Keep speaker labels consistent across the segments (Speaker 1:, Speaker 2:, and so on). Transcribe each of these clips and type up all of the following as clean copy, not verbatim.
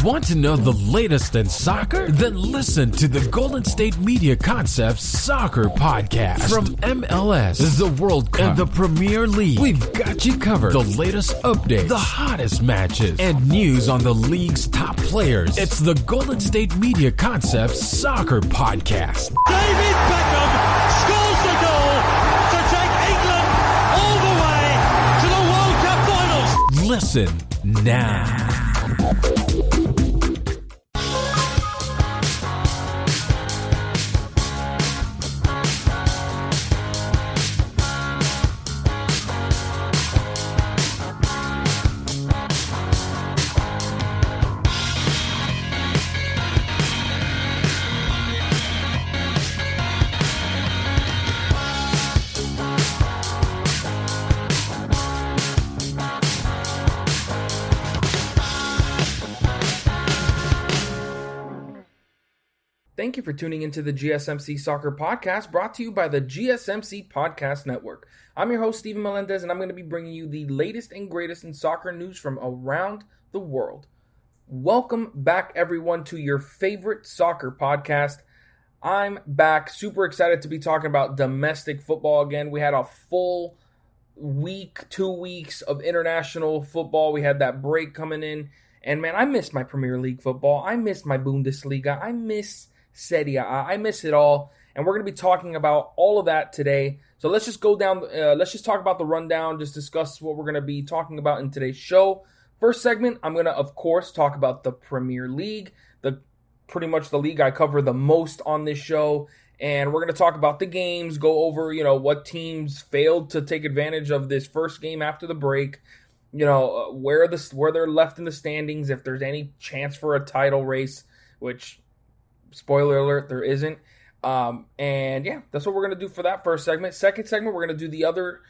Speaker 1: Want to know the latest in soccer? Then listen to the Golden State Media Concepts Soccer Podcast. From MLS, the World Cup, and the Premier League, we've got you covered. The latest updates, the hottest matches, and news on the league's top players. It's the Golden State Media Concepts Soccer Podcast.
Speaker 2: David Beckham scores the goal to take England all the way to the World Cup finals.
Speaker 1: Listen now.
Speaker 3: Thank you for tuning into the GSMC Soccer Podcast, brought to you by the GSMC Podcast Network. I'm your host, Steven Melendez, and I'm going to be bringing you the latest and greatest in soccer news from around the world. Welcome back, everyone, to your favorite soccer podcast. I'm back, super excited to be talking about domestic football again. We had a full week, 2 weeks of international football. We had that break coming in, and man, I miss my Premier League football. I miss my Bundesliga. I miss Serie A. I miss it all, and we're going to be talking about all of that today. So let's just go down, let's just talk about the rundown, just discuss what we're going to be talking about in today's show. First segment, I'm going to, of course, talk about the Premier League, pretty much the league I cover the most on this show, and we're going to talk about the games, go over, what teams failed to take advantage of this first game after the break, where they're left in the standings, if there's any chance for a title race, which, spoiler alert, there isn't. And yeah, that's what we're going to do for that first segment. Second segment, we're going to do the other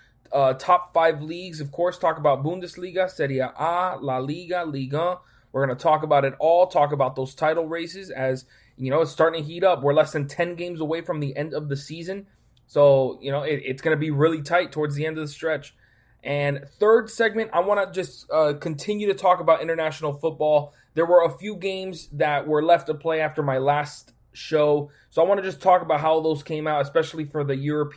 Speaker 3: top 5 leagues. Of course, talk about Bundesliga, Serie A, La Liga, Liga. We're going to talk about it all, talk about those title races as, it's starting to heat up. We're less than 10 games away from the end of the season. So, it's going to be really tight towards the end of the stretch. And third segment, I want to just continue to talk about international football. There were a few games that were left to play after my last show. So I want to just talk about how those came out, especially for the Europe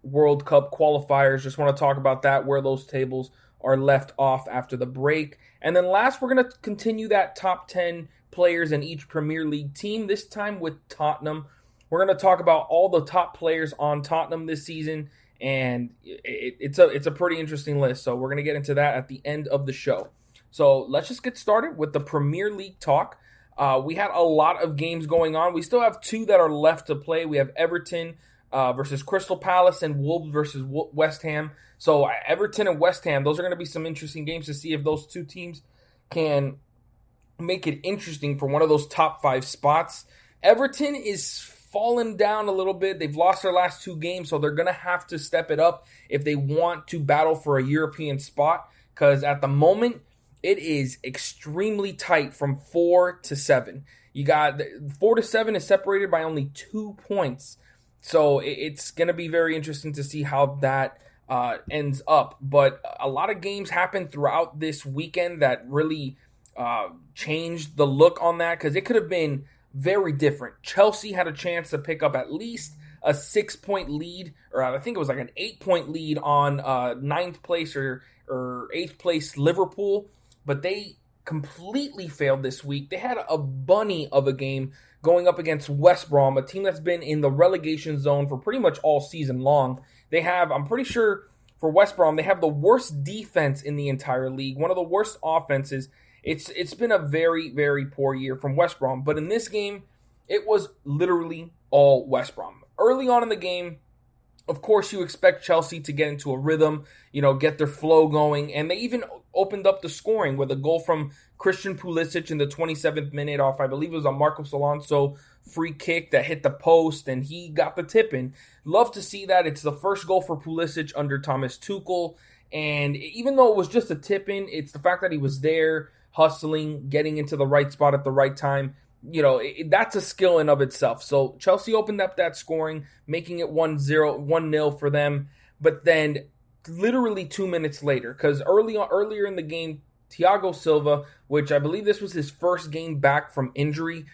Speaker 3: World Cup qualifiers. Just want to talk about that, where those tables are left off after the break. And then last, we're going to continue that top 10 players in each Premier League team, this time with Tottenham. We're going to talk about all the top players on Tottenham this season, and it's a pretty interesting list. So we're going to get into that at the end of the show. So let's just get started with the Premier League talk. We had a lot of games going on. We still have 2 that are left to play. We have Everton versus Crystal Palace and Wolves versus West Ham. So Everton and West Ham, those are going to be some interesting games to see if those 2 teams can make it interesting for one of those top 5 spots. Everton is fallen down a little bit. They've lost their last 2 games, so they're going to have to step it up if they want to battle for a European spot, because at the moment, it is extremely tight from 4 to 7. You got 4 to 7 is separated by only 2 points. So it's going to be very interesting to see how that ends up. But a lot of games happened throughout this weekend that really changed the look on that, because it could have been very different. Chelsea had a chance to pick up at least a 6-point lead, or I think it was like an 8-point lead on 9th place or 8th place Liverpool. But they completely failed this week. They had a bunny of a game going up against West Brom, a team that's been in the relegation zone for pretty much all season long. They have, I'm pretty sure for West Brom, they have the worst defense in the entire league, one of the worst offenses. It's been a very, very poor year from West Brom. But in this game, it was literally all West Brom. Early on in the game, of course, you expect Chelsea to get into a rhythm, get their flow going. And they even opened up the scoring with a goal from Christian Pulisic in the 27th minute off, I believe it was a Marcos Alonso free kick that hit the post, and he got the tip in. Love to see that. It's the first goal for Pulisic under Thomas Tuchel. And even though it was just a tip in, it's the fact that he was there, hustling, getting into the right spot at the right time. That's a skill in of itself. So Chelsea opened up that scoring, making it 1-0 for them. But then literally 2 minutes later, because earlier in the game, Thiago Silva, which I believe this was his first game back from injury,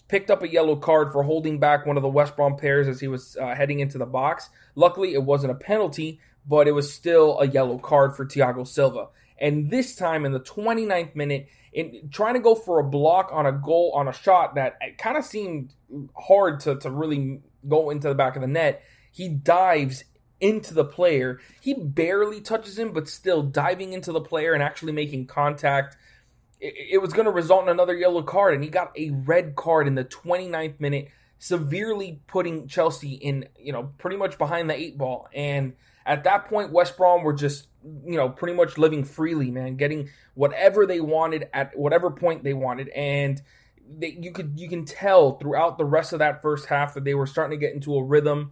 Speaker 3: picked up a yellow card for holding back one of the West Brom players as he was heading into the box. Luckily, it wasn't a penalty, but it was still a yellow card for Thiago Silva. And this time in the 29th minute, trying to go for a block on a goal, on a shot that kind of seemed hard to really go into the back of the net, he dives into the player. He barely touches him, but still diving into the player and actually making contact. It was going to result in another yellow card, and he got a red card in the 29th minute, severely putting Chelsea in, pretty much behind the 8 ball. And at that point, West Brom were just, pretty much living freely, man, getting whatever they wanted at whatever point they wanted. And you can tell throughout the rest of that first half that they were starting to get into a rhythm,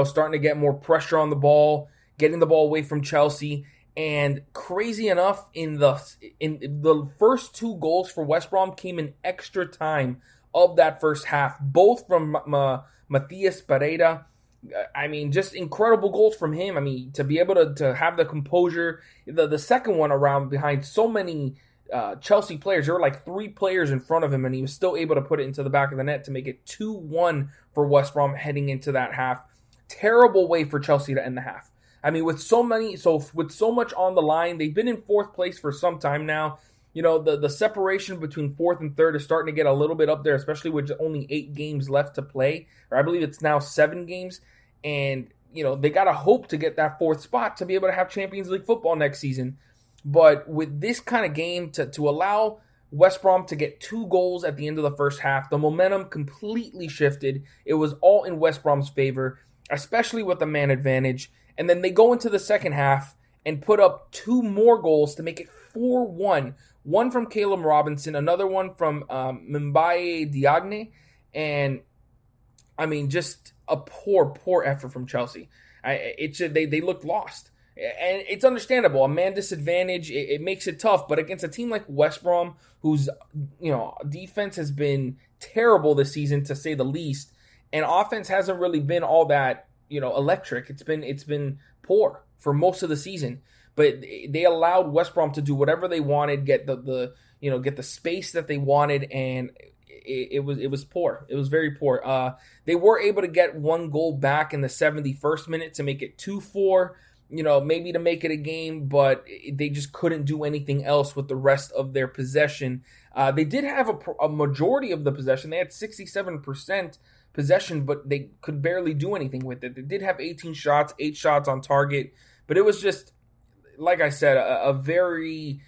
Speaker 3: starting to get more pressure on the ball, getting the ball away from Chelsea. And crazy enough, in the first 2 goals for West Brom came in extra time of that first half, both from Matías Pereira. I mean, just incredible goals from him. I mean, to be able to have the composure. The second one around behind so many Chelsea players. There were like 3 players in front of him, and he was still able to put it into the back of the net to make it 2-1 for West Brom heading into that half. Terrible way for Chelsea to end the half. I mean, with so much on the line, they've been in 4th place for some time now. The separation between 4th and 3rd is starting to get a little bit up there, especially with only 8 games left to play. Or I believe it's now 7 games. And, they got to hope to get that 4th spot to be able to have Champions League football next season. But with this kind of game, to allow West Brom to get 2 goals at the end of the first half, the momentum completely shifted. It was all in West Brom's favor, especially with the man advantage. And then they go into the second half and put up 2 more goals to make it 4-1. One from Caleb Robinson, another one from Mbaye Diagne. And, I mean, just a poor effort from Chelsea. They looked lost. And it's understandable. A man disadvantage, it makes it tough. But against a team like West Brom, whose defense has been terrible this season, to say the least, and offense hasn't really been all that electric. It's been poor for most of the season, but they allowed West Brom to do whatever they wanted, get the space that they wanted, and it was poor. It was very poor. They were able to get 1 goal back in the 71st minute to make it 2-4, maybe to make it a game, but they just couldn't do anything else with the rest of their possession. They did have a majority of the possession. They had 67% possession, but they could barely do anything with it. They did have 18 shots, 8 shots on target, but it was just, like I said, a very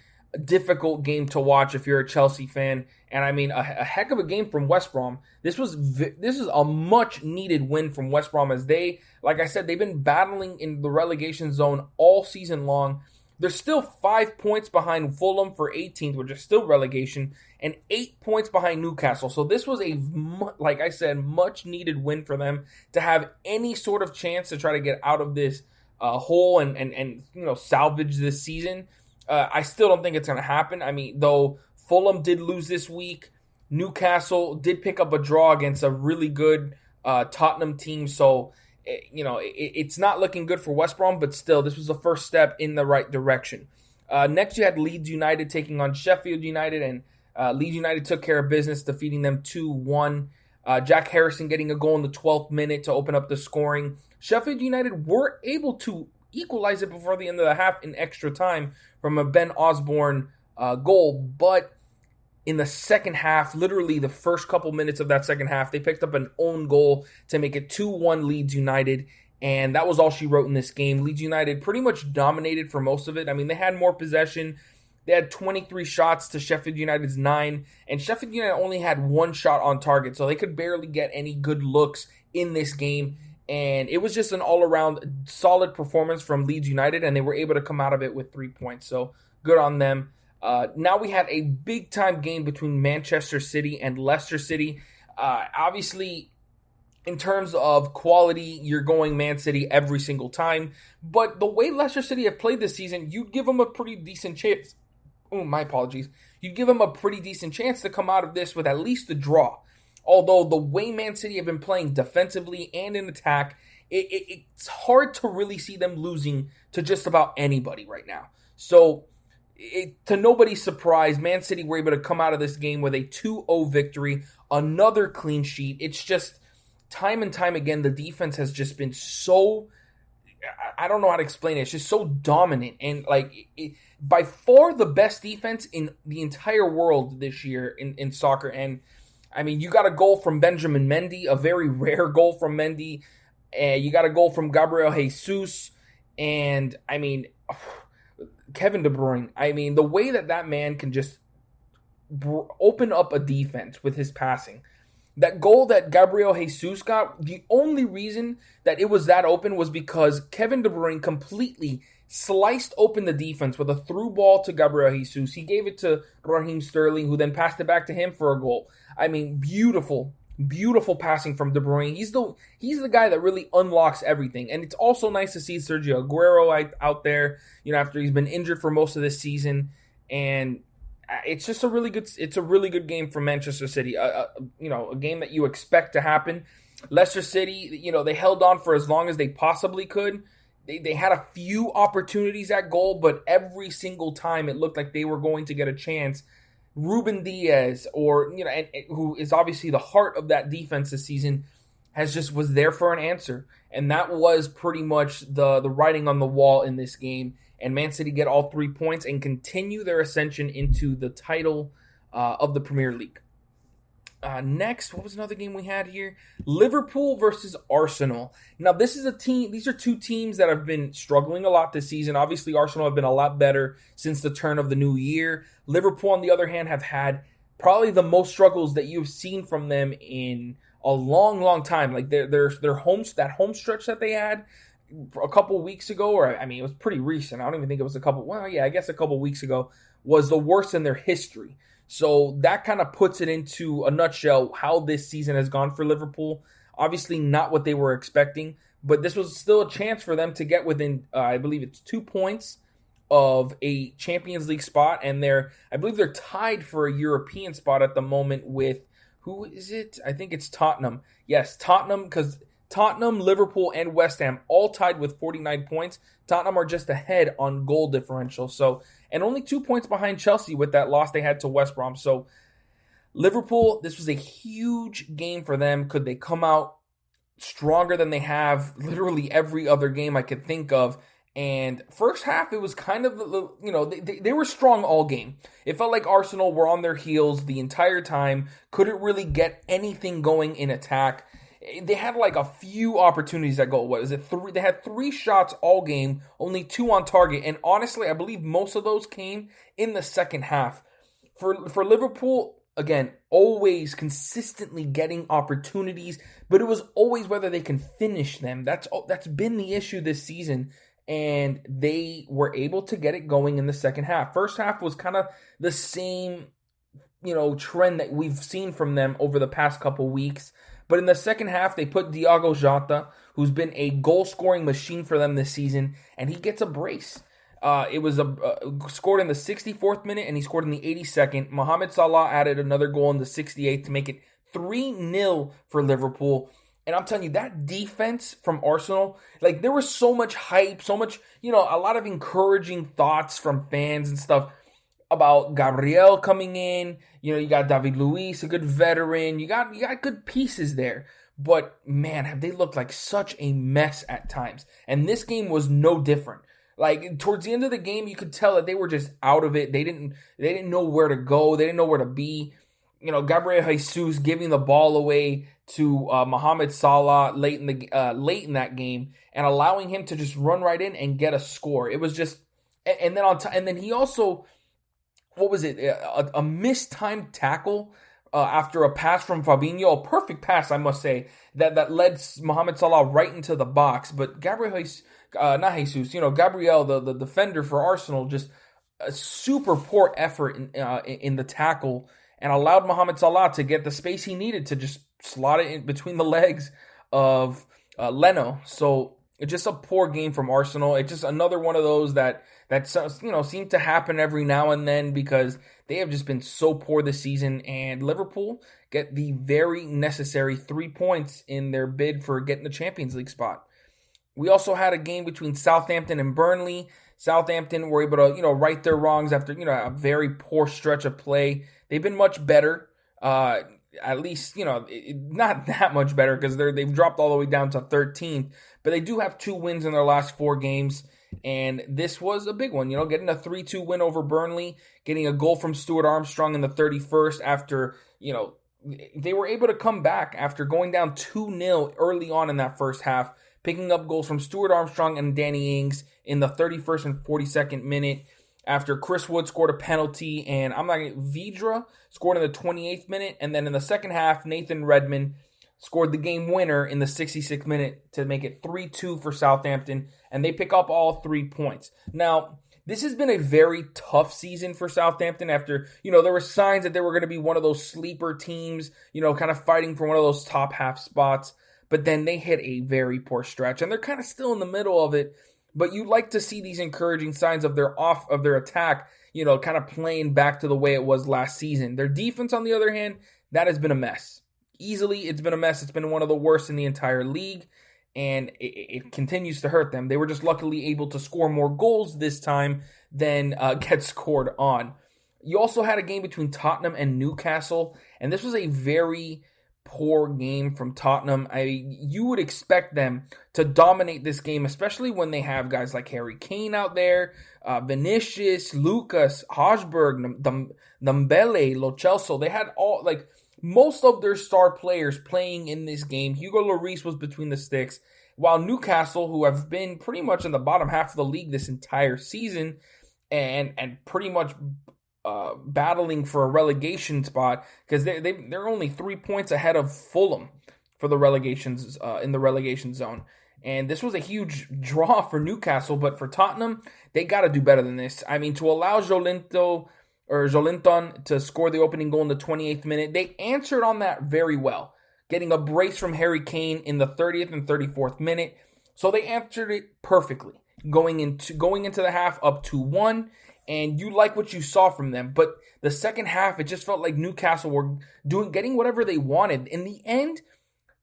Speaker 3: difficult game to watch if you're a Chelsea fan. And I mean, a heck of a game from West Brom. This is a much needed win from West Brom, as they, like I said, they've been battling in the relegation zone all season long. They're still 5 points behind Fulham for 18th, which is still relegation, and 8 points behind Newcastle. So this was like I said, much needed win for them to have any sort of chance to try to get out of this hole and salvage this season. I still don't think it's going to happen. I mean, though Fulham did lose this week, Newcastle did pick up a draw against a really good Tottenham team. So it's not looking good for West Brom, but still, this was the first step in the right direction. Next, you had Leeds United taking on Sheffield United, and Leeds United took care of business, defeating them 2-1. Jack Harrison getting a goal in the 12th minute to open up the scoring. Sheffield United were able to equalize it before the end of the half in extra time from a Ben Osborne goal, but in the second half, literally the first couple minutes of that second half, they picked up an own goal to make it 2-1 Leeds United, and that was all she wrote in this game. Leeds United pretty much dominated for most of it. I mean, they had more possession. They had 23 shots to Sheffield United's 9, and Sheffield United only had 1 shot on target, so they could barely get any good looks in this game, and it was just an all-around solid performance from Leeds United, and they were able to come out of it with 3 points, so good on them. Now we had a big-time game between Manchester City and Leicester City. Obviously, in terms of quality, you're going Man City every single time. But the way Leicester City have played this season, you'd give them a pretty decent chance. Oh, my apologies. You'd give them a pretty decent chance to come out of this with at least a draw. Although the way Man City have been playing defensively and in attack, it's hard to really see them losing to just about anybody right now. So to nobody's surprise, Man City were able to come out of this game with a 2-0 victory, another clean sheet. It's just time and time again, the defense has just been so, I don't know how to explain it. It's just so dominant and by far the best defense in the entire world this year in soccer. And I mean, you got a goal from Benjamin Mendy, a very rare goal from Mendy. You got a goal from Gabriel Jesus. And I mean, Kevin De Bruyne. I mean, the way that man can just open up a defense with his passing. That goal that Gabriel Jesus got, the only reason that it was that open was because Kevin De Bruyne completely sliced open the defense with a through ball to Gabriel Jesus. He gave it to Raheem Sterling, who then passed it back to him for a goal. I mean, beautiful passing from De Bruyne. He's the guy that really unlocks everything. And it's also nice to see Sergio Aguero out there, after he's been injured for most of this season. And it's just a really good game for Manchester City. A game that you expect to happen. Leicester City, they held on for as long as they possibly could. They had a few opportunities at goal, but every single time it looked like they were going to get a chance. Ruben Diaz, who is obviously the heart of that defense this season, was there for an answer. And that was pretty much the writing on the wall in this game. And Man City get all 3 points and continue their ascension into the title of the Premier League. Next, what was another game we had here? Liverpool versus Arsenal. Now, these are two teams that have been struggling a lot this season. Obviously, Arsenal have been a lot better since the turn of the new year. Liverpool, on the other hand, have had probably the most struggles that you've seen from them in a long, long time. Like their home stretch that they had a couple weeks ago, it was pretty recent. I don't even think it was a couple weeks ago, was the worst in their history. So that kind of puts it into a nutshell how this season has gone for Liverpool. Obviously not what they were expecting, but this was still a chance for them to get within, I believe it's 2 points of a Champions League spot. And I believe they're tied for a European spot at the moment with, who is it? I think it's Tottenham. Yes, Tottenham, because Tottenham, Liverpool, and West Ham all tied with 49 points. Tottenham are just ahead on goal differential. And only 2 points behind Chelsea with that loss they had to West Brom. So Liverpool, this was a huge game for them. Could they come out stronger than they have literally every other game I could think of? And first half, it was kind of, they were strong all game. It felt like Arsenal were on their heels the entire time. Couldn't really get anything going in attack. They had a few opportunities at goal. What is it? They had 3 shots all game, only 2 on target. And honestly, I believe most of those came in the second half. For Liverpool, again, always consistently getting opportunities, but it was always whether they can finish them. That's been the issue this season. And they were able to get it going in the second half. First half was kind of the same, trend that we've seen from them over the past couple weeks. But in the second half, they put Diogo Jota, who's been a goal-scoring machine for them this season, and he gets a brace. It was scored in the 64th minute, and he scored in the 82nd. Mohamed Salah added another goal in the 68th to make it 3-0 for Liverpool. And I'm telling you, that defense from Arsenal, there was so much hype, so much, a lot of encouraging thoughts from fans and stuff about Gabriel coming in. You got David Luiz, a good veteran. You got good pieces there. But man, have they looked like such a mess at times. And this game was no different. Towards the end of the game, you could tell that they were just out of it. They didn't know where to go. They didn't know where to be. Gabriel Jesus giving the ball away to Mohamed Salah late in that game and allowing him to just run right in and get a score. It was just, and then he also, what was it? A mistimed tackle after a pass from Fabinho, a perfect pass, I must say, that led Mohamed Salah right into the box. But Gabriel, the defender for Arsenal, just a super poor effort in the tackle and allowed Mohamed Salah to get the space he needed to just slot it in between the legs of Leno. So it's just a poor game from Arsenal. It's just another one of those that seem to happen every now and then because they have just been so poor this season. And Liverpool get the very necessary 3 points in their bid for getting the Champions League spot. We also had a game between Southampton and Burnley. Southampton were able to, right their wrongs after, a very poor stretch of play. They've been much better, at least, not that much better because they've dropped all the way down to 13th, but they do have 2 wins in their last 4 games. And this was a big one, getting a 3-2 win over Burnley, getting a goal from Stuart Armstrong in the 31st after, they were able to come back after going down 2-0 early on in that first half, picking up goals from Stuart Armstrong and Danny Ings in the 31st and 42nd minute after Chris Wood scored a penalty, and Vidra scored in the 28th minute, and then in the second half, Nathan Redmond scored the game winner in the 66th minute to make it 3-2 for Southampton, and they pick up all 3 points. Now, this has been a very tough season for Southampton after, there were signs that they were going to be one of those sleeper teams, kind of fighting for one of those top half spots, but then they hit a very poor stretch, and they're kind of still in the middle of it, but you like to see these encouraging signs of their attack, kind of playing back to the way it was last season. Their defense, on the other hand, that has been a mess. Easily, it's been a mess. It's been one of the worst in the entire league, and it continues to hurt them. They were just luckily able to score more goals this time than get scored on. You also had a game between Tottenham and Newcastle, and this was a very poor game from Tottenham. You would expect them to dominate this game, especially when they have guys like Harry Kane out there, Vinicius, Lucas, Hosberg, Ndombele, Lo Celso. They had most of their star players playing in this game. Hugo Lloris was between the sticks, while Newcastle, who have been pretty much in the bottom half of the league this entire season and pretty much battling for a relegation spot because they're only 3 points ahead of Fulham for the relegations in the relegation zone. And this was a huge draw for Newcastle, but for Tottenham, they got to do better than this. To allow Jolinton to score the opening goal in the 28th minute, they answered on that very well, getting a brace from Harry Kane in the 30th and 34th minute. So they answered it perfectly, going into the half up 2-1, and you like what you saw from them. But the second half, it just felt like Newcastle were getting whatever they wanted. In the end,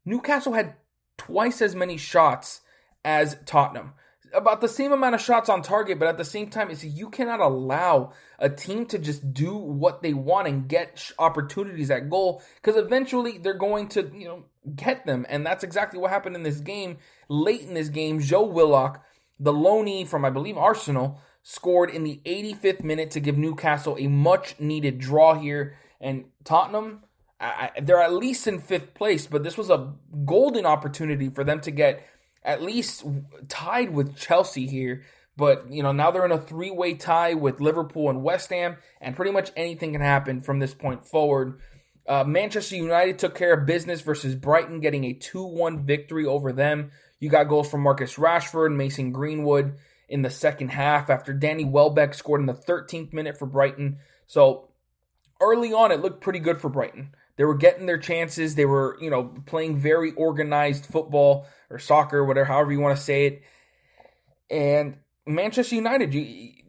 Speaker 3: Newcastle had twice as many shots as Tottenham. About the same amount of shots on target, but at the same time, you cannot allow a team to just do what they want and get opportunities at goal, because eventually they're going to, get them. And that's exactly what happened in this game. Late in this game, Joe Willock, the loanee from, I believe, Arsenal, scored in the 85th minute to give Newcastle a much-needed draw here. And Tottenham, they're at least in 5th place, but this was a golden opportunity for them to get at least tied with Chelsea here. But, now they're in a 3-way tie with Liverpool and West Ham, and pretty much anything can happen from this point forward. Manchester United took care of business versus Brighton, getting a 2-1 victory over them. You got goals from Marcus Rashford, Mason Greenwood in the second half after Danny Welbeck scored in the 13th minute for Brighton. So early on, it looked pretty good for Brighton. They were getting their chances. They were, playing very organized football or soccer, however you want to say it. And Manchester United,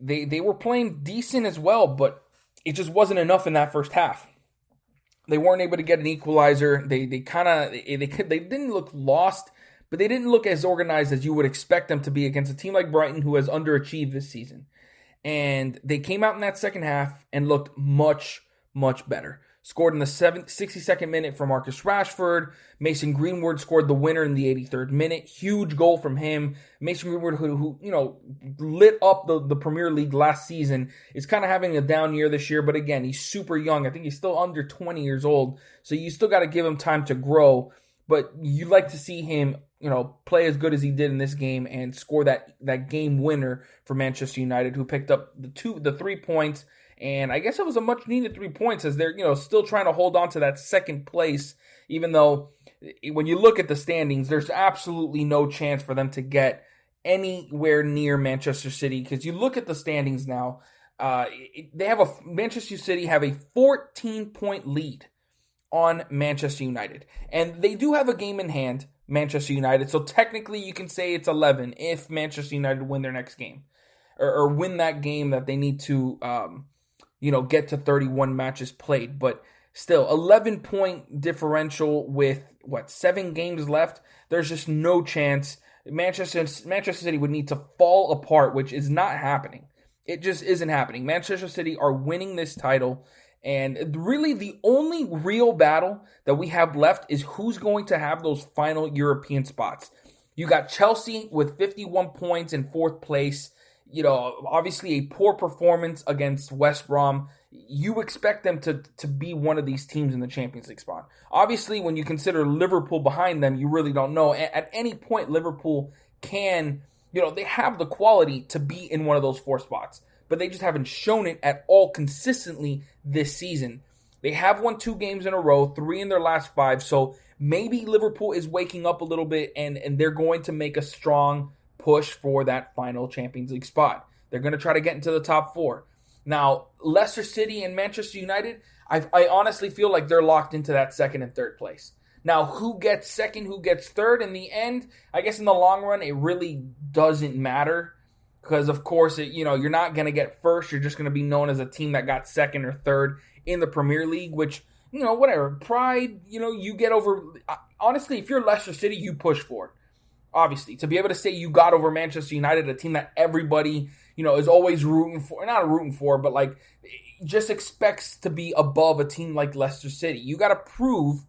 Speaker 3: they were playing decent as well, but it just wasn't enough in that first half. They weren't able to get an equalizer. They didn't look lost, but they didn't look as organized as you would expect them to be against a team like Brighton, who has underachieved this season. And they came out in that second half and looked much, much better. Scored in the 62nd minute for Marcus Rashford. Mason Greenwood scored the winner in the 83rd minute. Huge goal from him. Mason Greenwood, who lit up the Premier League last season, is kind of having a down year this year. But again, he's super young. I think he's still under 20 years old. So you still got to give him time to grow. But you like to see him, play as good as he did in this game and score that game winner for Manchester United, who picked up the 3 points. And I guess it was a much-needed 3 points as they're, still trying to hold on to that second place, even though when you look at the standings, there's absolutely no chance for them to get anywhere near Manchester City. Because you look at the standings now, Manchester City have a 14-point lead on Manchester United. And they do have a game in hand, Manchester United. So technically you can say it's 11 if Manchester United win their next game. Or win that game that they need to get to 31 matches played. But still, 11-point differential with, 7 games left? There's just no chance Manchester City would need to fall apart, which is not happening. It just isn't happening. Manchester City are winning this title, and really the only real battle that we have left is who's going to have those final European spots. You got Chelsea with 51 points in fourth place. Obviously a poor performance against West Brom. You expect them to be one of these teams in the Champions League spot. Obviously, when you consider Liverpool behind them, you really don't know. At any point, Liverpool can, they have the quality to be in one of those 4 spots, but they just haven't shown it at all consistently this season. They have won 2 games in a row, 3 in their last 5, so maybe Liverpool is waking up a little bit and they're going to make a strong push for that final Champions League spot. They're going to try to get into the top 4. Now, Leicester City and Manchester United, I honestly feel like they're locked into that second and third place. Now, who gets second, who gets third in the end, I guess in the long run, it really doesn't matter. Because, of course, you're not going to get first. You're just going to be known as a team that got second or third in the Premier League, which, whatever. Pride, you get over. Honestly, if you're Leicester City, you push for it. Obviously, to be able to say you got over Manchester United, a team that everybody, is always rooting for, not rooting for, but like just expects to be above a team like Leicester City. You got to prove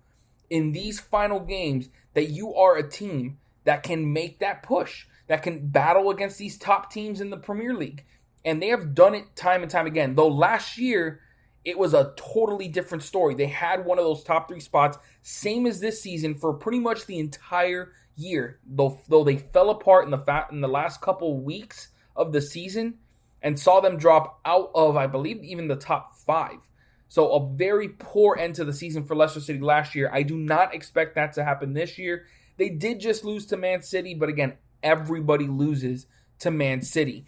Speaker 3: in these final games that you are a team that can make that push, that can battle against these top teams in the Premier League. And they have done it time and time again. Though last year, it was a totally different story. They had one of those top 3 spots, same as this season, for pretty much the entire year. Though they fell apart in the last couple weeks of the season and saw them drop out of, I believe, even the top 5. So a very poor end to the season for Leicester City last year. I do not expect that to happen this year. They did just lose to Man City, but again, everybody loses to Man City.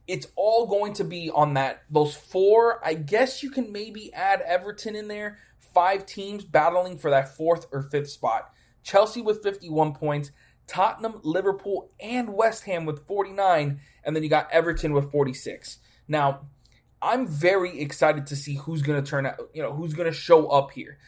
Speaker 3: It's all going to be on those 4. I guess you can maybe add Everton in there. 5 teams battling for that 4th or 5th spot. Chelsea with 51 points, Tottenham, Liverpool, and West Ham with 49, and then you got Everton with 46. Now, I'm very excited to see who's going to turn out, who's going to show up here.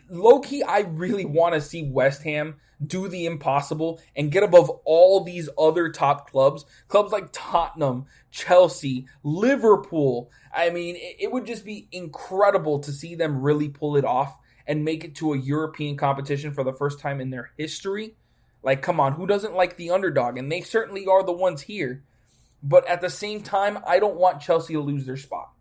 Speaker 3: Low-key, I really want to see West Ham do the impossible and get above all these other top clubs like Tottenham, Chelsea, Liverpool. I mean, it would just be incredible to see them really pull it off and make it to a European competition for the first time in their history. Like, come on, who doesn't like the underdog? And they certainly are the ones here. But at the same time, I don't want Chelsea to lose their spot.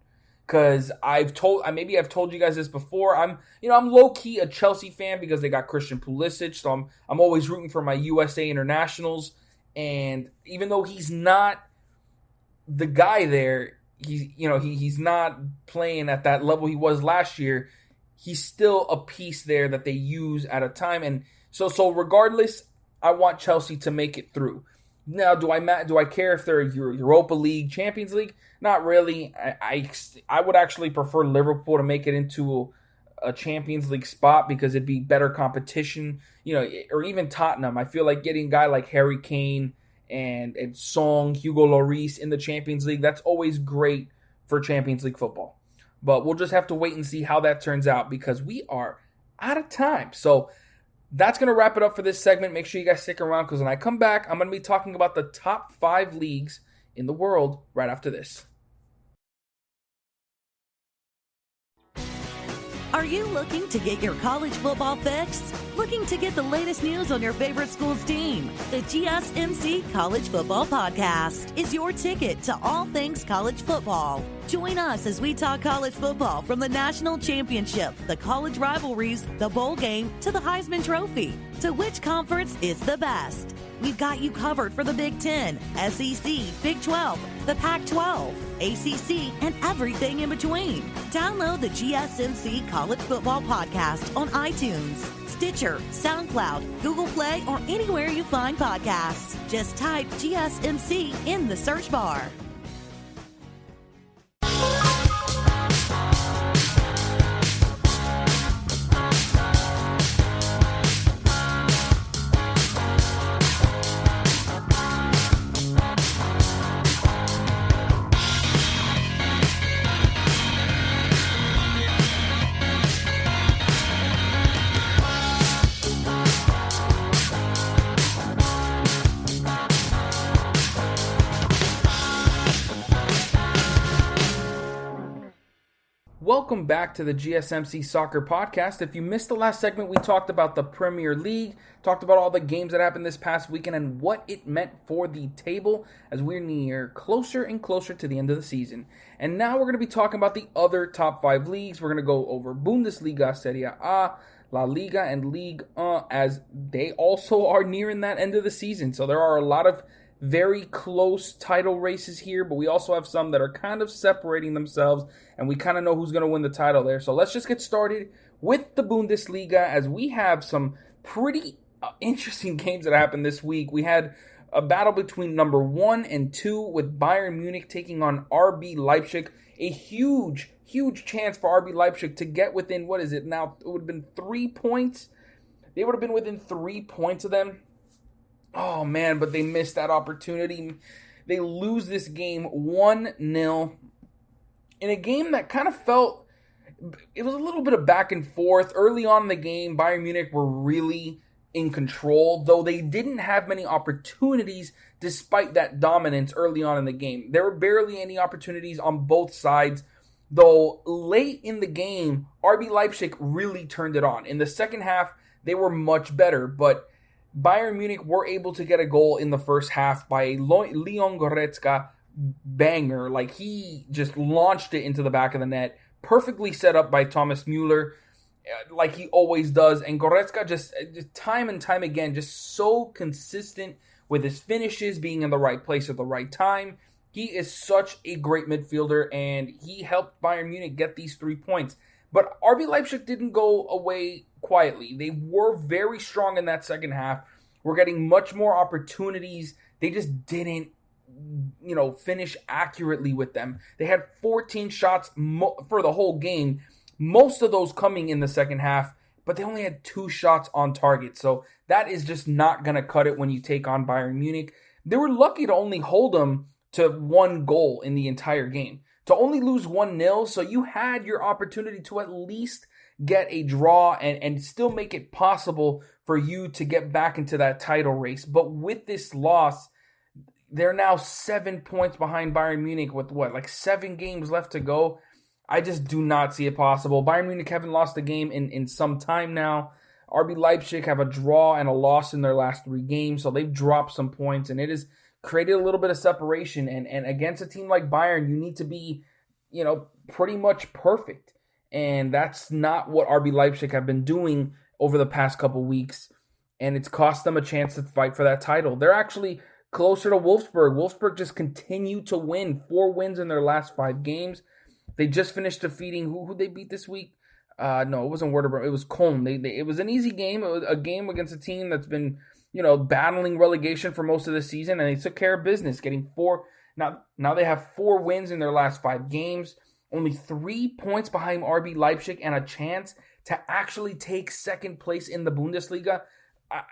Speaker 3: Because I've told you guys this before. I'm low-key a Chelsea fan because they got Christian Pulisic, so I'm always rooting for my USA internationals. And even though he's not the guy there, he's not playing at that level he was last year. He's still a piece there that they use at a time. And so regardless, I want Chelsea to make it through. Now, do I care if they're Europa League, Champions League? Not really. I would actually prefer Liverpool to make it into a Champions League spot because it'd be better competition. Or even Tottenham. I feel like getting a guy like Harry Kane and Song, Hugo Lloris in the Champions League, that's always great for Champions League football. But we'll just have to wait and see how that turns out because we are out of time. So that's going to wrap it up for this segment. Make sure you guys stick around because when I come back, I'm going to be talking about the top 5 leagues in the world right after this.
Speaker 4: Are you looking to get your college football fix? Looking to get the latest news on your favorite school's team? The GSMC College Football Podcast is your ticket to all things college football. Join us as we talk college football from the national championship, the college rivalries, the bowl game, to the Heisman Trophy. To which conference is the best? We've got you covered for the Big Ten, SEC, Big 12, the Pac-12, ACC, and everything in between. Download the GSMC College Football Podcast on iTunes, Stitcher, SoundCloud, Google Play, or anywhere you find podcasts. Just type GSMC in the search bar.
Speaker 3: welcome back to the GSMC Soccer Podcast. If you missed the last segment, we talked about the Premier League, talked about all the games that happened this past weekend and what it meant for the table as we're near closer and closer to the end of the season. And now we're going to be talking about the other top 5 leagues. We're going to go over Bundesliga, Serie A, La Liga, and Ligue 1 as they also are nearing that end of the season. So there are a lot of very close title races here, but we also have some that are kind of separating themselves, and we kind of know who's going to win the title there. So let's just get started with the Bundesliga as we have some pretty interesting games that happened this week. We had a battle between number 1 and 2 with Bayern Munich taking on RB Leipzig. A huge chance for RB Leipzig to get within, what is it now? It would have been 3 points. They would have been within 3 points of them. Oh, man, but they missed that opportunity. They lose this game 1-0 in a game that kind of felt, it was a little bit of back and forth. Early on in the game, Bayern Munich were really in control, though they didn't have many opportunities despite that dominance early on in the game. There were barely any opportunities on both sides, though late in the game, RB Leipzig really turned it on. In the second half, they were much better, but Bayern Munich were able to get a goal in the first half by a Leon Goretzka banger. Like, he just launched it into the back of the net, perfectly set up by Thomas Müller, like he always does. And Goretzka just time and time again, just so consistent with his finishes, being in the right place at the right time. He is such a great midfielder, and he helped Bayern Munich get these 3 points. But RB Leipzig didn't go away quietly. They were very strong in that second half. We're getting much more opportunities. They just didn't, finish accurately with them. They had 14 shots for the whole game, most of those coming in the second half, but they only had 2 shots on target. So that is just not going to cut it when you take on Bayern Munich. They were lucky to only hold them to 1 goal in the entire game, to only lose 1-0. So you had your opportunity to at least get a draw and still make it possible for you to get back into that title race. But with this loss, they're now 7 points behind Bayern Munich with 7 games left to go. I just do not see it possible. Bayern Munich haven't lost a game in some time now. RB Leipzig have a draw and a loss in their last 3 games, so they've dropped some points, and it has created a little bit of separation. And against a team like Bayern, you need to be, pretty much perfect. And that's not what RB Leipzig have been doing over the past couple weeks. And it's cost them a chance to fight for that title. They're actually closer to Wolfsburg. Wolfsburg just continue to win. 4 wins in their last 5 games. They just finished defeating, who they beat this week? No, it wasn't Werder. It was Köln. It was an easy game. It was a game against a team that's been, battling relegation for most of the season. And they took care of business, getting 4. Now they have 4 wins in their last 5 games. Only 3 points behind RB Leipzig and a chance to actually take second place in the Bundesliga.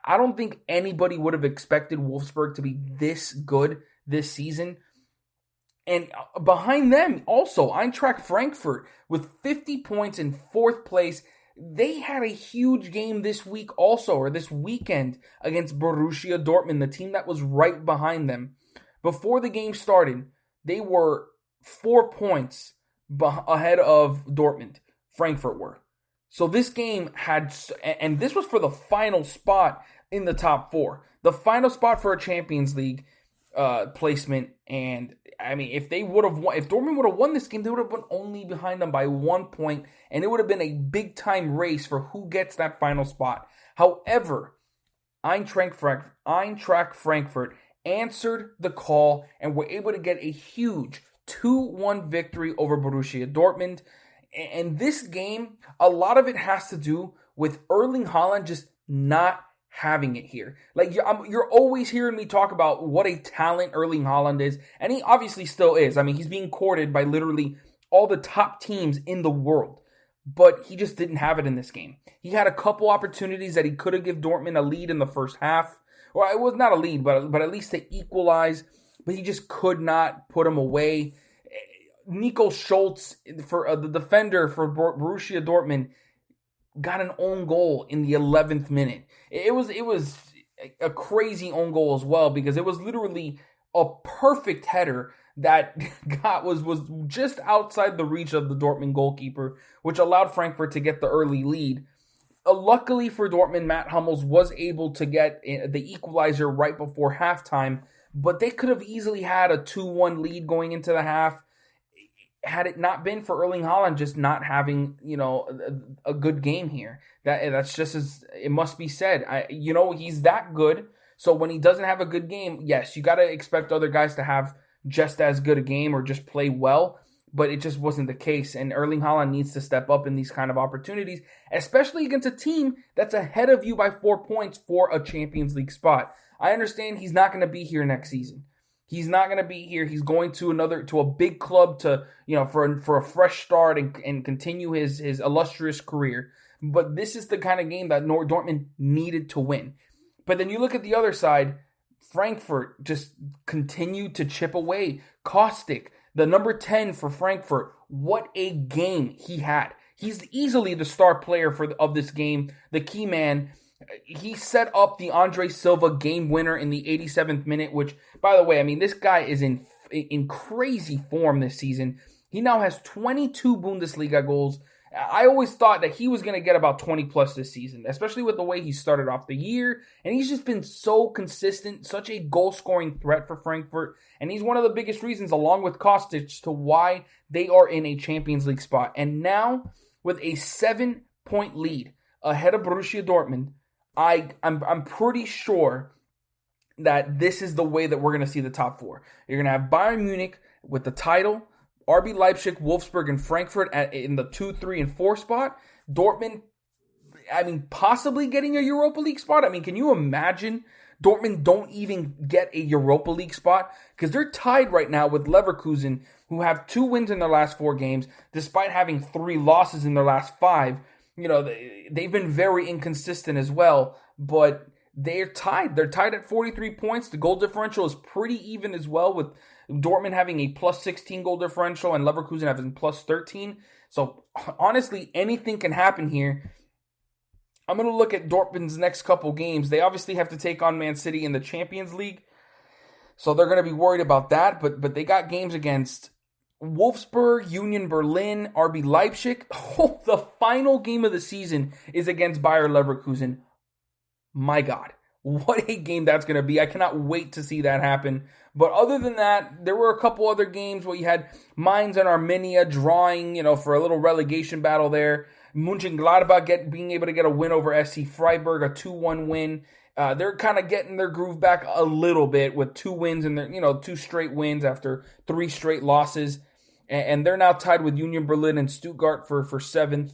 Speaker 3: I don't think anybody would have expected Wolfsburg to be this good this season. And behind them, also, Eintracht Frankfurt with 50 points in 4th place. They had a huge game this week also, or this weekend, against Borussia Dortmund, the team that was right behind them. Before the game started, they were 4 points ahead of Dortmund. Frankfurt were. So this game had, and this was for the final spot in the top 4. The final spot for a Champions League placement. And I mean, if Dortmund would have won this game, they would have been only behind them by 1 point, and it would have been a big time race for who gets that final spot. However, Eintracht Frankfurt answered the call and were able to get a huge 2-1 victory over Borussia Dortmund. And this game, a lot of it has to do with Erling Haaland just not having it here. Like, you're always hearing me talk about what a talent Erling Haaland is, and he obviously still is. I mean, he's being courted by literally all the top teams in the world, but he just didn't have it in this game. He had a couple opportunities that he could have given Dortmund a lead in the first half. Well, it was not a lead, but at least to equalize, but he just could not put him away. Nico Schultz, for the defender for Borussia Dortmund, got an own goal in the 11th minute. It was a crazy own goal as well, because it was literally a perfect header that was just outside the reach of the Dortmund goalkeeper, which allowed Frankfurt to get the early lead. Luckily for Dortmund, Matt Hummels was able to get the equalizer right before halftime, but they could have easily had a 2-1 lead going into the half had it not been for Erling Haaland just not having, a good game here. That's just as it must be said. He's that good. So when he doesn't have a good game, yes, you got to expect other guys to have just as good a game or just play well, but it just wasn't the case. And Erling Haaland needs to step up in these kind of opportunities, especially against a team that's ahead of you by 4 points for a Champions League spot. I understand he's not going to be here next season. He's not going to be here. He's going to a big club to, for a fresh start and continue his illustrious career. But this is the kind of game that Dortmund needed to win. But then you look at the other side, Frankfurt just continued to chip away. Kostic, the number 10 for Frankfurt, what a game he had. He's easily the star player of this game, the key man. He set up the Andre Silva game winner in the 87th minute, which, by the way, I mean, this guy is in crazy form this season. He now has 22 Bundesliga goals. I always thought that he was going to get about 20 plus this season, especially with the way he started off the year. And he's just been so consistent, such a goal-scoring threat for Frankfurt. And he's one of the biggest reasons, along with Kostic, to why they are in a Champions League spot. And now, with a 7-point lead ahead of Borussia Dortmund, I'm pretty sure that this is the way that we're going to see the top four. You're going to have Bayern Munich with the title, RB Leipzig, Wolfsburg, and Frankfurt in the 2, 3, and 4 spot. Dortmund, possibly getting a Europa League spot. Can you imagine Dortmund don't even get a Europa League spot? Because they're tied right now with Leverkusen, who have 2 wins in their last 4 games, despite having 3 losses in their last 5. They've been very inconsistent as well, but they're tied. They're tied at 43 points. The goal differential is pretty even as well, with Dortmund having a plus 16 goal differential and Leverkusen having plus 13. So honestly, anything can happen here. I'm going to look at Dortmund's next couple games. They obviously have to take on Man City in the Champions League, so they're going to be worried about that. But they got games against Wolfsburg, Union Berlin, RB Leipzig. Oh, the final game of the season is against Bayer Leverkusen. My God, what a game that's going to be. I cannot wait to see that happen. But other than that, there were a couple other games where you had Mainz and Arminia drawing, for a little relegation battle there. Mönchengladbach being able to get a win over SC Freiburg, a 2-1 win. They're kind of getting their groove back a little bit with 2 wins and 2 straight wins after 3 straight losses. And they're now tied with Union Berlin and Stuttgart for 7th.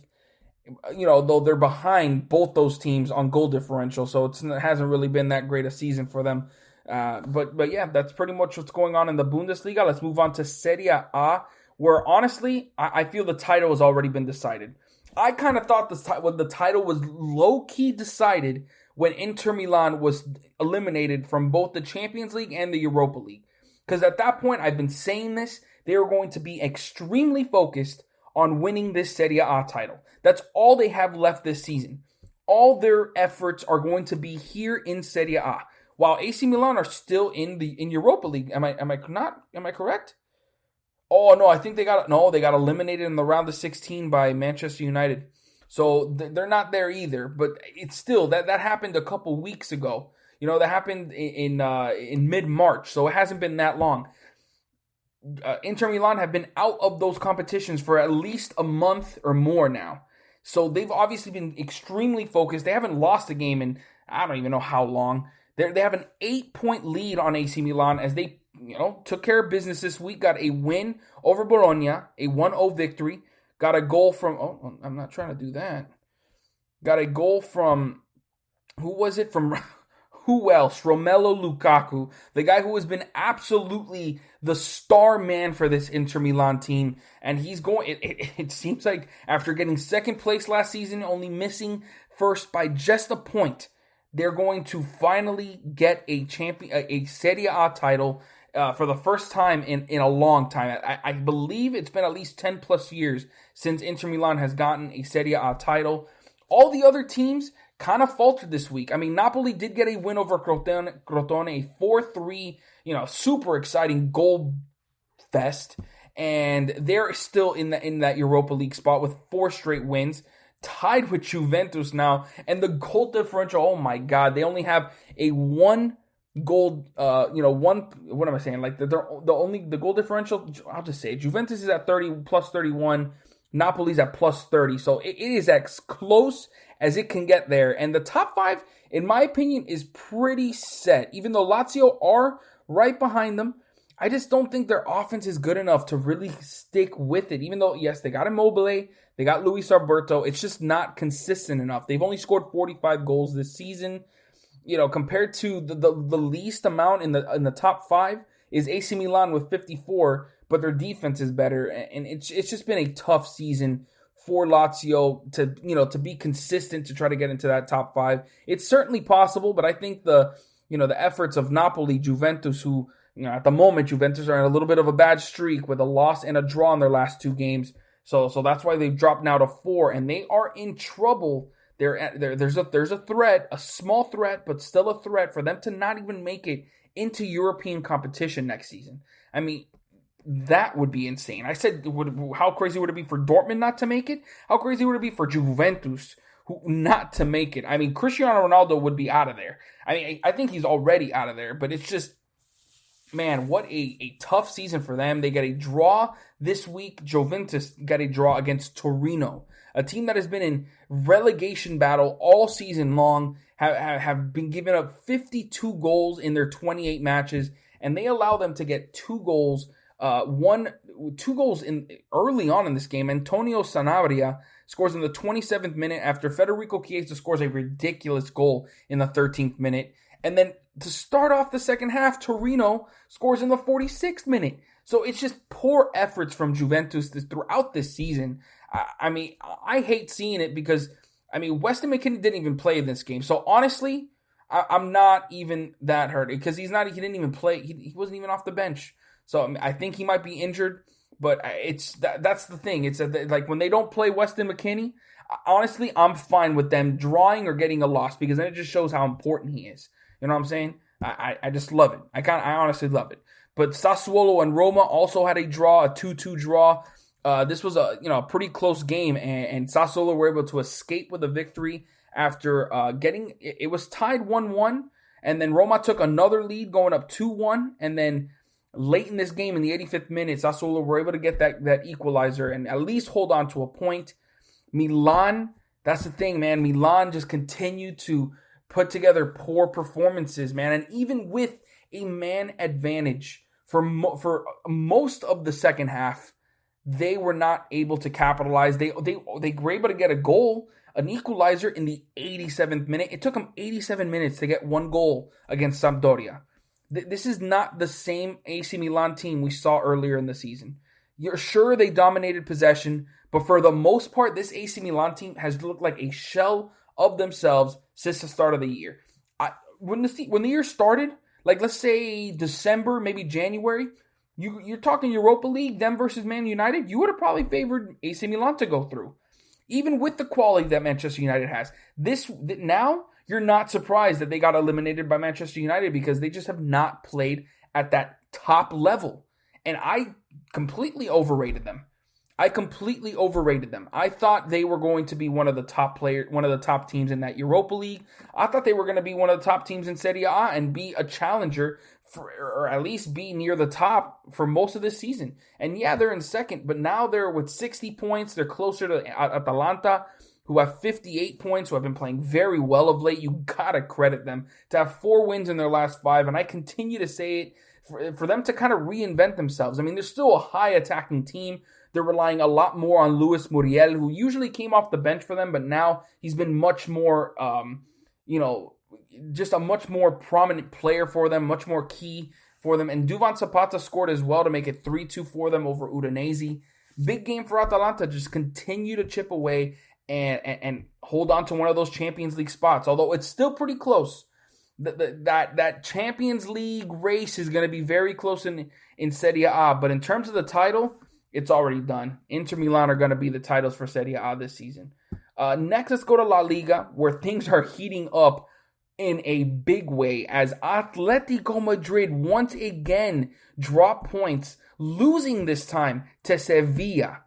Speaker 3: Though they're behind both those teams on goal differential, so it hasn't really been that great a season for them. But yeah, that's pretty much what's going on in the Bundesliga. Let's move on to Serie A, where honestly, I feel the title has already been decided. I kind of thought the title was low-key decided when Inter Milan was eliminated from both the Champions League and the Europa League. Because at that point, I've been saying this, they were going to be extremely focused on winning this Serie A title. That's all they have left this season. All their efforts are going to be here in Serie A, while AC Milan are still in Europa League. Am I correct? Oh no, I think they got eliminated in the round of 16 by Manchester United. So they're not there either. But it's still that happened a couple weeks ago. That happened in mid-March, so it hasn't been that long. Inter Milan have been out of those competitions for at least a month or more now. So they've obviously been extremely focused. They haven't lost a game in I don't even know how long. They have an 8-point lead on AC Milan as they took care of business this week. Got a win over Bologna, a 1-0 victory. Got a goal from I'm not trying to do that. Got a goal from who was it? From who else? Romelu Lukaku, the guy who has been absolutely the star man for this Inter Milan team. And he's going, it seems like after getting second place last season, only missing first by just a point, they're going to finally get a Serie A title for the first time in a long time. I believe it's been at least 10 plus years since Inter Milan has gotten a Serie A title. All the other teams kind of faltered this week. Napoli did get a win over Crotone, a 4-3, super exciting goal fest, and they're still in that Europa League spot with 4 straight wins, tied with Juventus now, and the goal differential, oh my God, they only have a 1 goal, what am I saying? Like, the goal differential, I'll just say it. Juventus is at 30 plus 31, Napoli's at plus 30, so it is as close as it can get there, and the top 5, in my opinion, is pretty set, even though Lazio are right behind them. I just don't think their offense is good enough to really stick with it, even though, yes, they got Immobile, they got Luis Alberto, it's just not consistent enough. They've only scored 45 goals this season. Compared to the least amount in the top 5 is AC Milan with 54, but their defense is better, and it's just been a tough season for Lazio to be consistent to try to get into that top 5. It's certainly possible, but I think the efforts of Napoli, Juventus, who at the moment Juventus are in a little bit of a bad streak with a loss and a draw in their last 2 games, so that's why they've dropped now to 4, and they are in trouble. There's a threat, a small threat, but still a threat for them to not even make it into European competition next season. I mean, that would be insane. I said, how crazy would it be for Dortmund not to make it? How crazy would it be for Juventus not to make it? I mean, Cristiano Ronaldo would be out of there. I mean, I think he's already out of there, but it's just, man, what a tough season for them. They get a draw this week. Juventus got a draw against Torino, a team that has been in relegation battle all season long, have been giving up 52 goals in their 28 matches, and they allow them to get 2 goals. 2 goals in early on in this game. Antonio Sanabria scores in the 27th minute after Federico Chiesa scores a ridiculous goal in the 13th minute. And then to start off the second half, Torino scores in the 46th minute. So it's just poor efforts from Juventus throughout this season. I mean, I hate seeing it because, I mean, Weston McKennie didn't even play in this game. So honestly, I'm not even that hurt because he didn't even play. He wasn't even off the bench. So I think he might be injured, but that's the thing. It's like when they don't play Weston McKennie, honestly, I'm fine with them drawing or getting a loss because then it just shows how important he is. You know what I'm saying? I just love it. I honestly love it. But Sassuolo and Roma also had a draw, a 2-2 draw. This was a pretty close game, and Sassuolo were able to escape with a victory after it was tied 1-1, and then Roma took another lead going up 2-1, and then late in this game in the 85th minute, Sassuolo were able to get that equalizer and at least hold on to a point. Milan, that's the thing, man. Milan just continued to put together poor performances, man, and even with a man advantage for most of the second half, they were not able to capitalize. They were able to get a goal, an equalizer in the 87th minute. It took them 87 minutes to get 1 goal against Sampdoria. This is not the same AC Milan team we saw earlier in the season. You're sure they dominated possession, but for the most part, this AC Milan team has looked like a shell of themselves since the start of the year. When the year started, like let's say December, maybe January, you're talking Europa League, them versus Man United, you would have probably favored AC Milan to go through. Even with the quality that Manchester United has. Now, you're not surprised that they got eliminated by Manchester United because they just have not played at that top level. And I completely overrated them. I thought they were going to be one of the top teams in that Europa League. I thought they were going to be one of the top teams in Serie A and be a challenger or at least be near the top for most of this season. And yeah, they're in second, but now they're with 60 points. They're closer to Atalanta, who have 58 points, who have been playing very well of late. You gotta credit them to have 4 wins in their last 5, and I continue to say it for them to kind of reinvent themselves. I mean, they're still a high attacking team. They're relying a lot more on Luis Muriel, who usually came off the bench for them, but now he's been much more, just a much more prominent player for them, much more key for them. And Duvan Zapata scored as well to make it 3-2 for them over Udinese. Big game for Atalanta. Just continue to chip away and hold on to one of those Champions League spots. Although it's still pretty close. That Champions League race is going to be very close in Serie A. But in terms of the title, it's already done. Inter Milan are going to be the titles for Serie A this season. Next, let's go to La Liga, where things are heating up in a big way as Atletico Madrid once again dropped points, losing this time to Sevilla.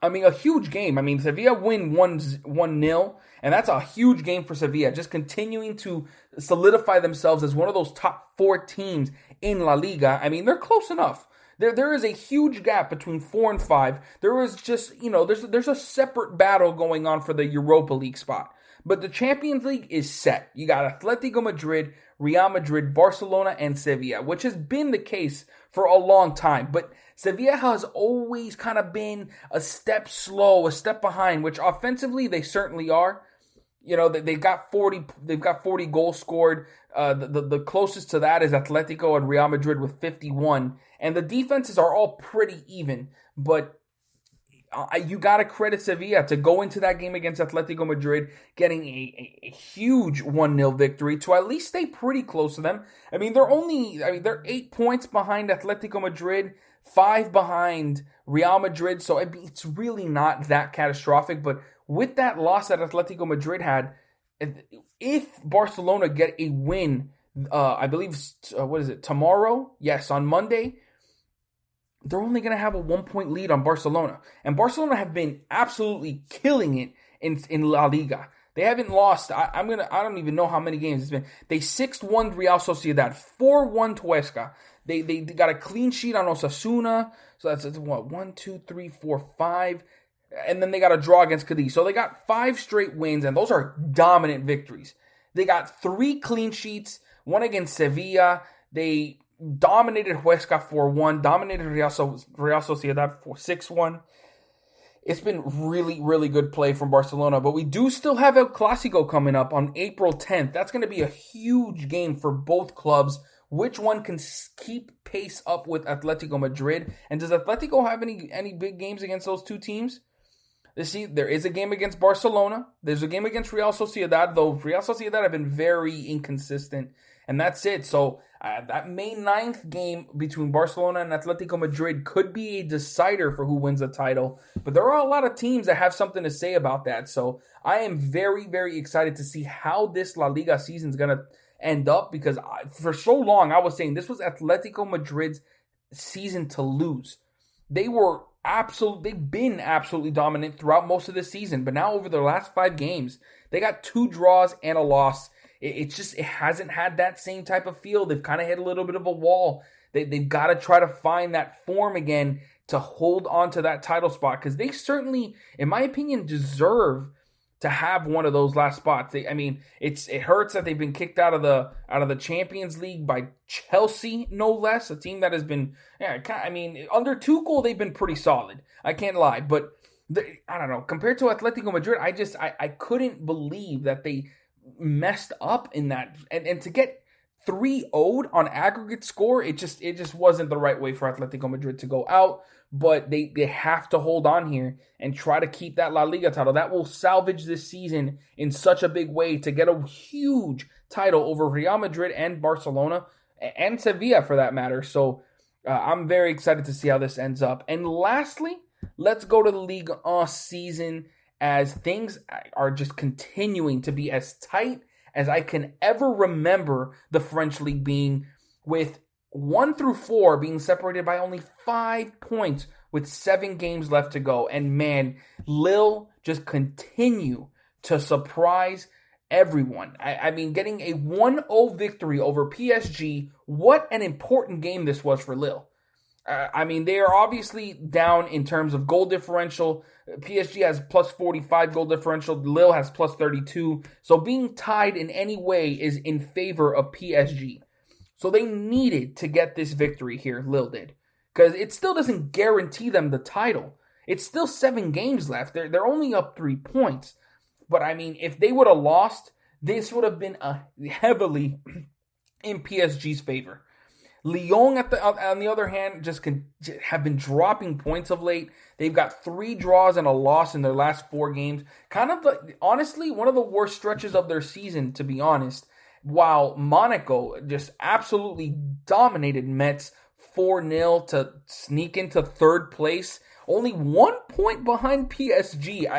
Speaker 3: I mean, a huge game. I mean, Sevilla win 1-0, and that's a huge game for Sevilla, just continuing to solidify themselves as one of those top 4 teams in La Liga. I mean, they're close enough. There is a huge gap between 4 and 5. There is just, there's a separate battle going on for the Europa League spot. But the Champions League is set. You got Atletico Madrid, Real Madrid, Barcelona, and Sevilla, which has been the case for a long time. But Sevilla has always kind of been a step slow, a step behind, which offensively they certainly are. They've got 40 goals scored. The closest to that is Atletico and Real Madrid with 51. And the defenses are all pretty even. But you got to credit Sevilla to go into that game against Atletico Madrid getting a huge 1-0 victory to at least stay pretty close to them. I mean, they're 8 points behind Atletico Madrid, 5 behind Real Madrid. So it's really not that catastrophic. But with that loss that Atletico Madrid had, if Barcelona get a win, I believe, tomorrow? Yes, on Monday, they're only going to have a 1-point lead on Barcelona. And Barcelona have been absolutely killing it in La Liga. They haven't lost. I don't even know how many games it's been. They 6-1 Real Sociedad, 4-1 Huesca. They got a clean sheet on Osasuna. So that's 1, 2, 3, 4, 5. And then they got a draw against Cadiz. So they got 5 straight wins, and those are dominant victories. They got 3 clean sheets, 1 against Sevilla. They dominated Huesca 4-1, dominated Real Sociedad 6-1. It's been really, really good play from Barcelona, but we do still have El Clásico coming up on April 10th. That's going to be a huge game for both clubs. Which one can keep pace up with Atletico Madrid? And does Atletico have any big games against those two teams? See, there is a game against Barcelona. There's a game against Real Sociedad, though Real Sociedad have been very inconsistent. And that's it. So that May 9th game between Barcelona and Atletico Madrid could be a decider for who wins the title. But there are a lot of teams that have something to say about that. So I am very, very excited to see how this La Liga season is going to end up. Because for so long, I was saying this was Atletico Madrid's season to lose. They've been absolutely dominant throughout most of the season. But now over their last 5 games, they got 2 draws and a loss. It hasn't had that same type of feel. They've kind of hit a little bit of a wall. They've got to try to find that form again to hold on to that title spot, because they certainly, in my opinion, deserve to have one of those last spots. It hurts that they've been kicked out of the Champions League by Chelsea, no less, a team that has been, under Tuchel, they've been pretty solid. I can't lie, but I don't know. Compared to Atletico Madrid, I couldn't believe that they messed up in that, and to get 3-0'd on aggregate score, it just wasn't the right way for Atletico Madrid to go out. But they have to hold on here and try to keep that La Liga title. That will salvage this season in such a big way to get a huge title over Real Madrid and Barcelona and Sevilla for that matter. So I'm very excited to see how this ends up. And lastly, let's go to the Ligue 1 season, as things are just continuing to be as tight as I can ever remember the French league being, with 1 through 4 being separated by only 5 points with 7 games left to go. And man, Lille just continue to surprise everyone. Getting a 1-0 victory over PSG, what an important game this was for Lille. They are obviously down in terms of goal differential. PSG has plus 45 goal differential. Lille has plus 32. So being tied in any way is in favor of PSG. So they needed to get this victory here, Lille did. Because it still doesn't guarantee them the title. It's still 7 games left. They're only up 3 points. But if they would have lost, this would have been heavily in PSG's favor. Lyon, on the other hand, have been dropping points of late. They've got 3 draws and a loss in their last 4 games. Honestly, one of the worst stretches of their season, to be honest. While Monaco just absolutely dominated Metz 4-0 to sneak into 3rd place only 1 point behind PSG.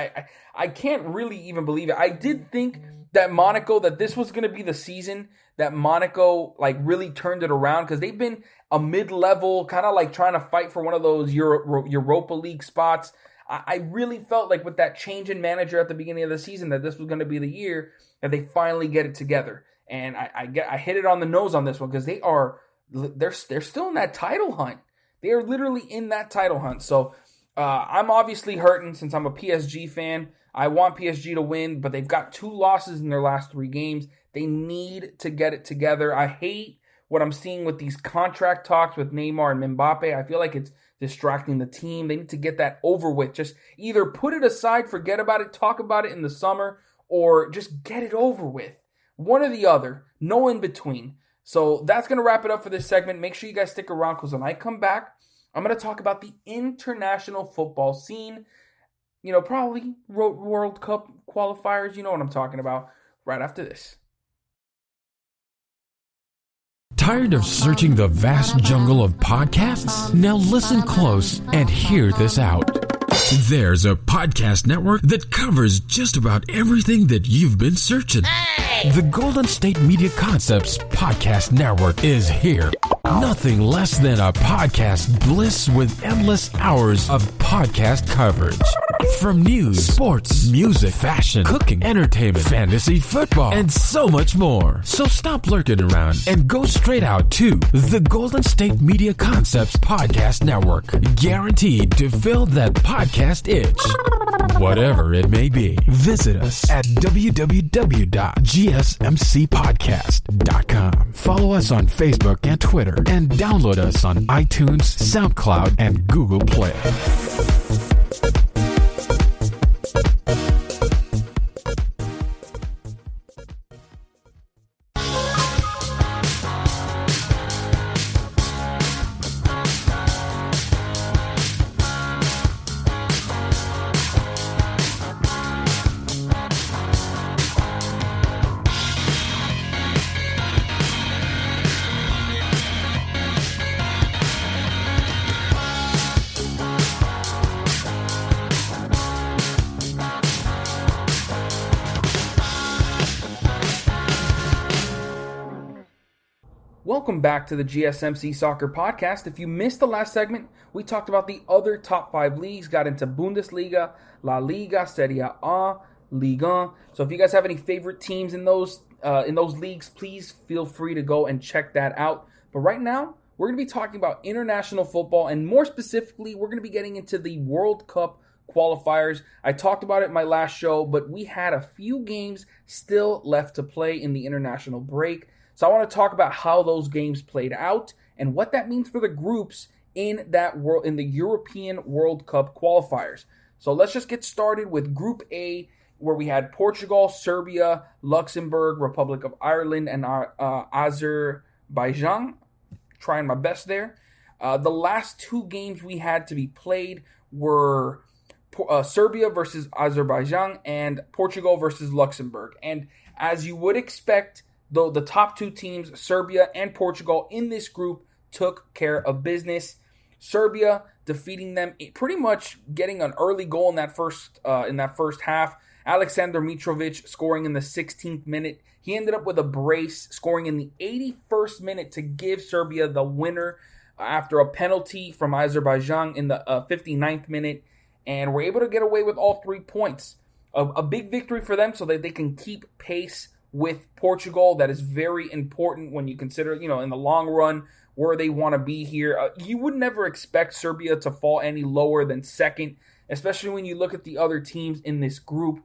Speaker 3: I can't really even believe it. I did think that that this was going to be the season that Monaco like really turned it around, because they've been a mid-level, kind of like trying to fight for one of those Europa League spots. I really felt like with that change in manager at the beginning of the season that this was going to be the year that they finally get it together. And I hit it on the nose on this one, because they're still in that title hunt. They are literally in that title hunt. So I'm obviously hurting since I'm a PSG fan. I want PSG to win, but they've got 2 losses in their last 3 games. They need to get it together. I hate what I'm seeing with these contract talks with Neymar and Mbappe. I feel like it's distracting the team. They need to get that over with. Just either put it aside, forget about it, talk about it in the summer, or just get it over with. One or the other. No in between. So that's going to wrap it up for this segment. Make sure you guys stick around, because when I come back, I'm going to talk about the international football scene. Probably World Cup qualifiers. You know what I'm talking about. Right after this.
Speaker 1: Tired of searching the vast jungle of podcasts? Now listen close and hear this out. There's a podcast network that covers just about everything that you've been searching. Hey! The Golden State Media Concepts Podcast Network is here. Nothing less than a podcast bliss with endless hours of podcast coverage. From news, sports, music, fashion, cooking, entertainment, fantasy, football, and so much more. So stop lurking around and go straight out to the Golden State Media Concepts Podcast Network. Guaranteed to fill that podcast itch. Whatever it may be. Visit us at www.gsmcpodcast.com. Follow us on Facebook and Twitter, and download us on iTunes, SoundCloud, and Google Play.
Speaker 3: Welcome back to the GSMC Soccer Podcast. If you missed the last segment, we talked about the other top 5 leagues, got into Bundesliga, La Liga, Serie A, Ligue 1. So if you guys have any favorite teams in those leagues, please feel free to go and check that out. But right now, we're going to be talking about international football, and more specifically, we're going to be getting into the World Cup qualifiers. I talked about it in my last show, but we had a few games still left to play in the international break. So I want to talk about how those games played out and what that means for the groups in the European World Cup qualifiers. So let's just get started with Group A, where we had Portugal, Serbia, Luxembourg, Republic of Ireland, and Azerbaijan. Trying my best there. The last 2 games we had to be played were Serbia versus Azerbaijan and Portugal versus Luxembourg. And as you would expect, though the top 2 teams, Serbia and Portugal, in this group took care of business. Serbia defeating them, pretty much getting an early goal in that first half. Aleksandar Mitrovic scoring in the 16th minute. He ended up with a brace, scoring in the 81st minute to give Serbia the winner after a penalty from Azerbaijan in the 59th minute, and were able to get away with all 3 points. A big victory for them so that they can keep pace with Portugal. That is very important when you consider, in the long run, where they want to be here. You would never expect Serbia to fall any lower than second, especially when you look at the other teams in this group.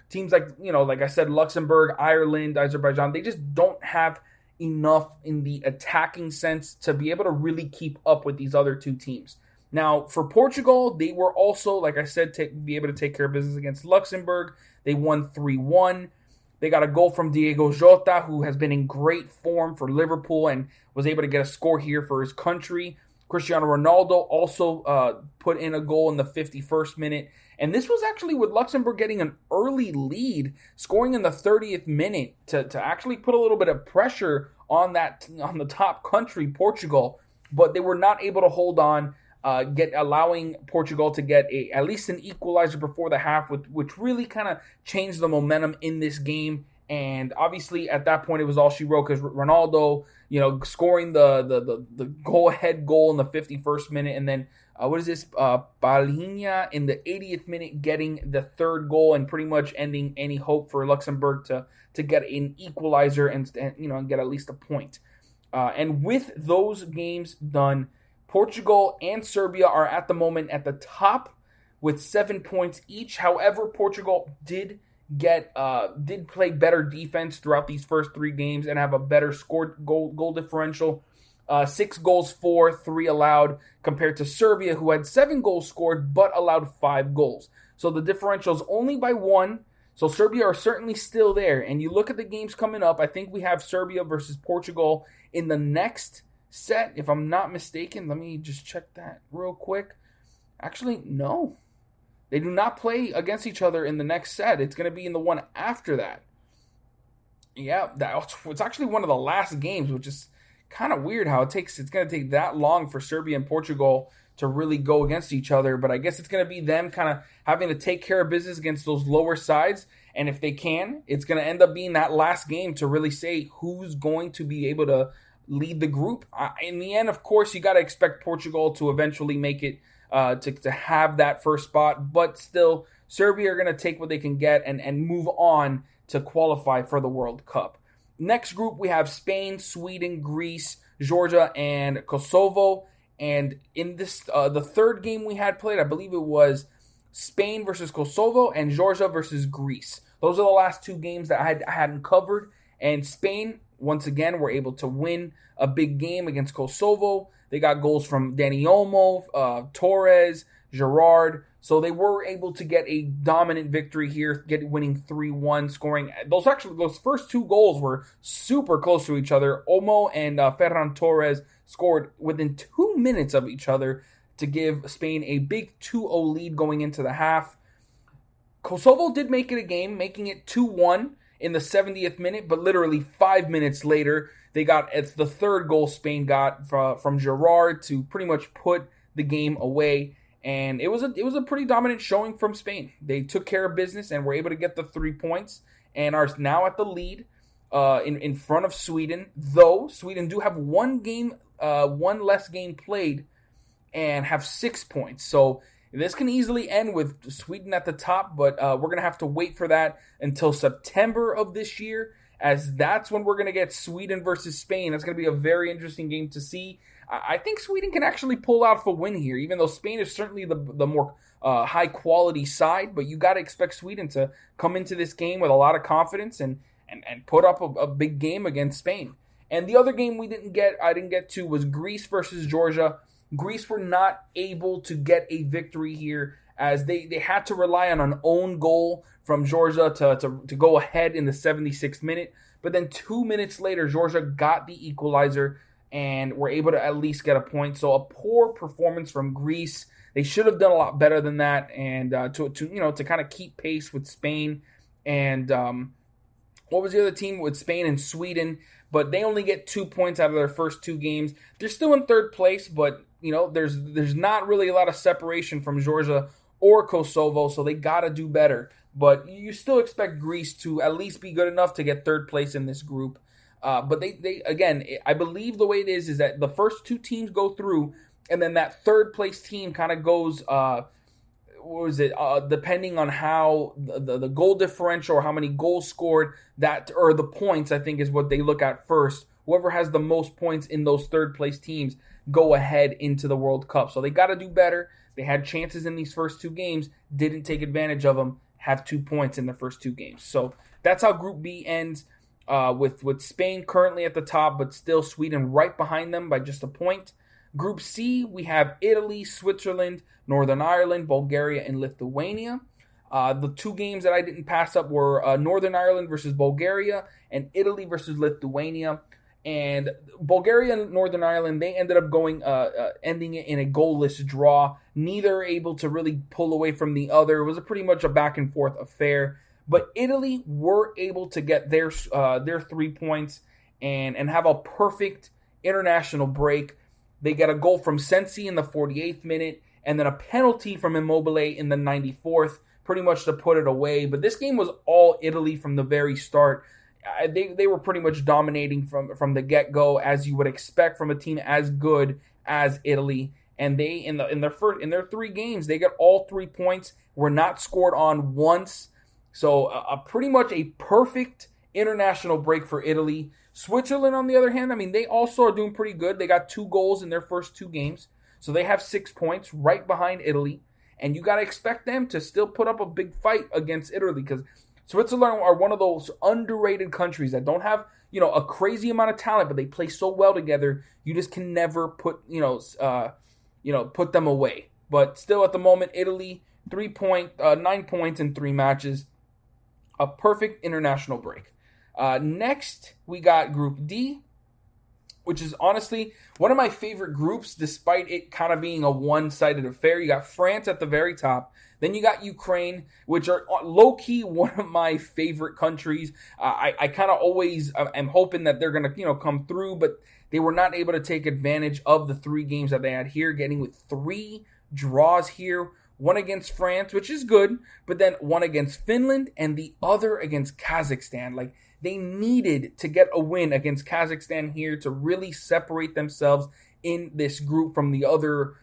Speaker 3: Teams like, like I said, Luxembourg, Ireland, Azerbaijan, they just don't have enough in the attacking sense to be able to really keep up with these other 2 teams. Now, for Portugal, they were also, like I said, be able to take care of business against Luxembourg. They won 3-1. They got a goal from Diego Jota, who has been in great form for Liverpool and was able to get a score here for his country. Cristiano Ronaldo also put in a goal in the 51st minute. And this was actually with Luxembourg getting an early lead, scoring in the 30th minute to actually put a little bit of pressure on the top country, Portugal. But they were not able to hold on. allowing Portugal to get at least an equalizer before the half, which really kind of changed the momentum in this game. And obviously, at that point, it was all she wrote because Ronaldo, scoring the go-ahead goal in the 51st minute, and then Palhinha in the 80th minute getting the third goal and pretty much ending any hope for Luxembourg to get an equalizer and get at least a point. And with those games done, Portugal and Serbia are at the moment at the top with 7 points each. However, Portugal did play better defense throughout these first 3 games and have a better scored goal differential. 6 goals for, 3 allowed, compared to Serbia, who had 7 goals scored but allowed 5 goals. So the differential is only by 1. So Serbia are certainly still there. And you look at the games coming up, I think we have Serbia versus Portugal in the next set, if I'm not mistaken. Let me just check that real quick. Actually, no. They do not play against each other in the next set. It's going to be in the one after that. Yeah, it's actually one of the last games, which is kind of weird how it's going to take that long for Serbia and Portugal to really go against each other. But I guess it's going to be them kind of having to take care of business against those lower sides. And if they can, it's going to end up being that last game to really say who's going to be able to lead the group. In the end, of course, you got to expect Portugal to eventually make it to have that first spot. But still, Serbia are going to take what they can get and move on to qualify for the World Cup. Next group, we have Spain, Sweden, Greece, Georgia, and Kosovo. And in this, the third game we had played, I believe it was Spain versus Kosovo and Georgia versus Greece. Those are the last 2 games that I hadn't covered. And Spain, once again, were able to win a big game against Kosovo. They got goals from Dani Olmo, Torres, Gerrard. So they were able to get a dominant victory here, winning 3-1, scoring. Those first 2 goals were super close to each other. Olmo and Ferran Torres scored within 2 minutes of each other to give Spain a big 2-0 lead going into the half. Kosovo did make it a game, making it 2-1 in the 70th minute, but literally 5 minutes later, it's the third goal Spain got from Gerrard to pretty much put the game away. And it was a pretty dominant showing from Spain. They took care of business and were able to get the 3 points and are now at the lead in front of Sweden. Though Sweden do have one less game played and have 6 points. So this can easily end with Sweden at the top, but we're going to have to wait for that until September of this year, as that's when we're going to get Sweden versus Spain. That's going to be a very interesting game to see. I think Sweden can actually pull out a win here, even though Spain is certainly the more high-quality side. But you got to expect Sweden to come into this game with a lot of confidence and put up a big game against Spain. And the other game I didn't get to was Greece versus Georgia. Greece were not able to get a victory here, as they had to rely on an own goal from Georgia to go ahead in the 76th minute. But then 2 minutes later, Georgia got the equalizer and were able to at least get a point. So a poor performance from Greece. They should have done a lot better than that, and to kind of keep pace with Spain. And what was the other team with Spain and Sweden? But they only get 2 points out of their first 2 games. They're still in third place, but there's not really a lot of separation from Georgia or Kosovo, so they got to do better. But you still expect Greece to at least be good enough to get third place in this group. But they again, I believe the way it is that the first 2 teams go through, and then that third place team kind of goes, depending on how the goal differential or how many goals scored, or the points, I think is what they look at first. Whoever has the most points in those third place teams go ahead into the World Cup. So they got to do better. They had chances in these first 2 games, didn't take advantage of them, have 2 points in the first 2 games. So that's how Group B ends. With Spain currently at the top, but still Sweden right behind them by just a point. Group C, we have Italy, Switzerland, Northern Ireland, Bulgaria, and Lithuania. The 2 games that I didn't pass up were Northern Ireland versus Bulgaria and Italy versus Lithuania. And Bulgaria and Northern Ireland, they ended up ending it in a goalless draw. Neither able to really pull away from the other. It was pretty much a back and forth affair. But Italy were able to get their 3 points and have a perfect international break. They get a goal from Sensi in the 48th minute, and then a penalty from Immobile in the 94th, pretty much to put it away. But this game was all Italy from the very start. They were pretty much dominating from the get-go, as you would expect from a team as good as Italy. And they in their 3 games, they got all 3 points, were not scored on once. So pretty much a perfect international break for Italy. Switzerland, on the other hand, I mean, they also are doing pretty good. They got 2 goals in their first 2 games. So they have 6 points right behind Italy. And you got to expect them to still put up a big fight against Italy, because Switzerland are one of those underrated countries that don't have, a crazy amount of talent, but they play so well together. You just can never put them away. But still, at the moment, Italy 9 points in 3 matches, a perfect international break. Next, we got Group D, which is honestly one of my favorite groups, despite it kind of being a one-sided affair. You got France at the very top. Then you got Ukraine, which are low-key one of my favorite countries. I kind of always am hoping that they're going to, come through, but they were not able to take advantage of the 3 games that they had here, getting with 3 draws here. One against France, which is good, but then one against Finland and the other against Kazakhstan. Like, they needed to get a win against Kazakhstan here to really separate themselves in this group from the other,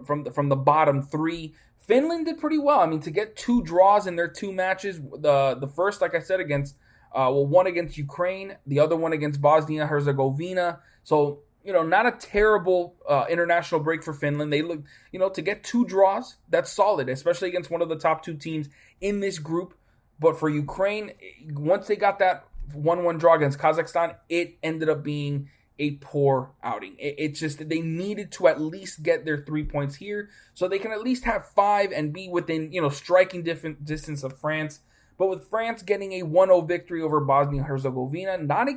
Speaker 3: from the bottom 3. Finland did pretty well. I mean, to get 2 draws in their 2 matches, the first, like I said, against, one against Ukraine, the other one against Bosnia-Herzegovina. So, not a terrible international break for Finland. They look, to get 2 draws, that's solid, especially against one of the top 2 teams in this group. But for Ukraine, once they got that 1-1 draw against Kazakhstan, it ended up being a poor outing. It's just they needed to at least get their 3 points here, so they can at least have 5 and be within, striking distance of France. But with France getting a 1-0 victory over Bosnia-Herzegovina, not a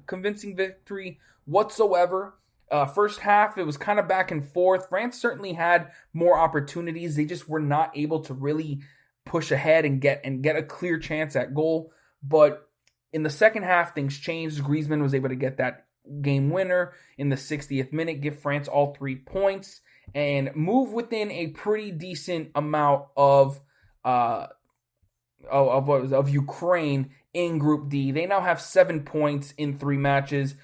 Speaker 3: convincing victory whatsoever. First half, it was kind of back and forth. France certainly had more opportunities. They just were not able to really push ahead and get a clear chance at goal. But in the second half, things changed. Griezmann was able to get that game winner in the 60th minute, give France all 3 points, and move within a pretty decent amount of Ukraine in Group D. They now have 7 points in 3 matches.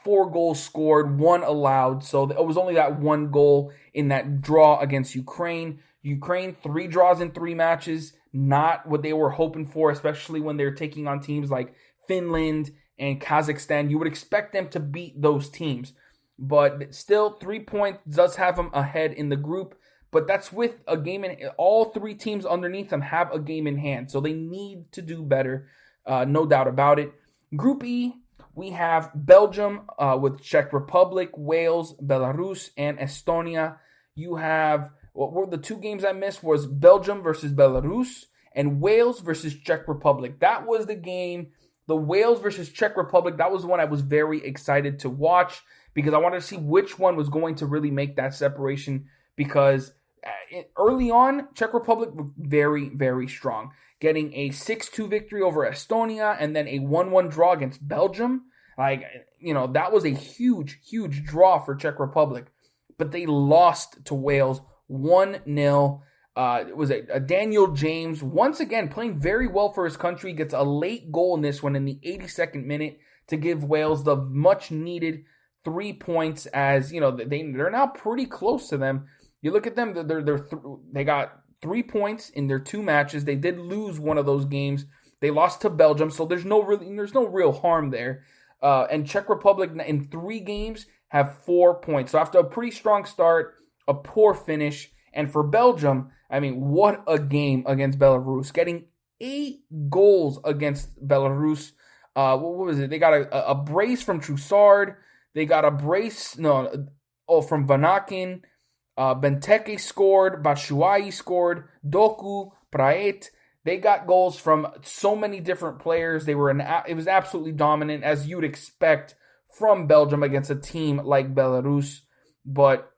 Speaker 3: 4 goals scored, 1 allowed. So it was only that 1 goal in that draw against Ukraine. Ukraine, 3 draws in 3 matches. Not what they were hoping for, especially when they're taking on teams like Finland and Kazakhstan. You would expect them to beat those teams. But still, 3 points does have them ahead in the group. But that's with a game in all 3 teams underneath them have a game in hand. So they need to do better. No doubt about it. Group E, we have Belgium with Czech Republic, Wales, Belarus, and Estonia. You have, what were the 2 games I missed was Belgium versus Belarus and Wales versus Czech Republic. That was the game, the Wales versus Czech Republic. That was the one I was very excited to watch because I wanted to see which one was going to really make that separation, because early on, Czech Republic was very, very strong, getting a 6-2 victory over Estonia and then a 1-1 draw against Belgium. That was a huge, huge draw for Czech Republic. But they lost to Wales 1-0. It was a Daniel James, once again, playing very well for his country, gets a late goal in this one in the 82nd minute to give Wales the much-needed 3 points, as, they're now pretty close to them. You look at them, they got 3 points in their 2 matches. They did lose one of those games. They lost to Belgium, so there's no real harm there. And Czech Republic in 3 games have 4 points. So after a pretty strong start, a poor finish. And for Belgium, I mean, what a game against Belarus. Getting 8 goals against Belarus. What was it? They got a brace from Troussard. They got a brace from Vanakin. Benteke scored. Batshuayi scored. Doku, Praet. They got goals from so many different players. It was absolutely dominant, as you'd expect from Belgium against a team like Belarus. But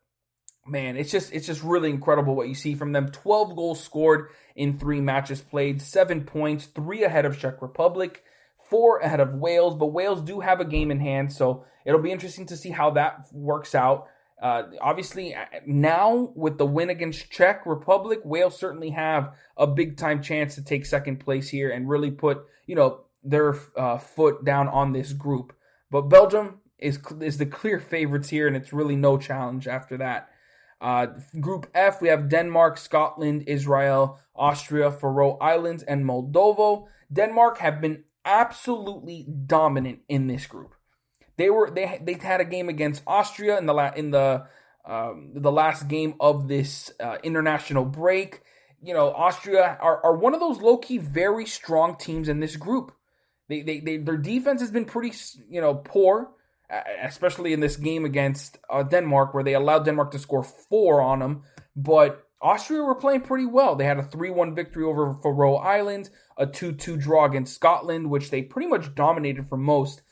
Speaker 3: man, it's just really incredible what you see from them. 12 goals scored in 3 matches played, 7 points, 3 ahead of Czech Republic, 4 ahead of Wales. But Wales do have a game in hand, so it'll be interesting to see how that works out. Obviously, now with the win against Czech Republic, Wales certainly have a big-time chance to take second place here and really put, their foot down on this group. But Belgium is the clear favorites here, and it's really no challenge after that. Group F, we have Denmark, Scotland, Israel, Austria, Faroe Islands, and Moldova. Denmark have been absolutely dominant in this group. They had a game against Austria in the last game of this international break. Austria are one of those low-key very strong teams in this group. Their defense has been pretty poor, especially in this game against Denmark, where they allowed Denmark to score 4 on them. But Austria were playing pretty well. They had a 3-1 victory over Faroe Islands, a 2-2 draw against Scotland, which they pretty much dominated for most.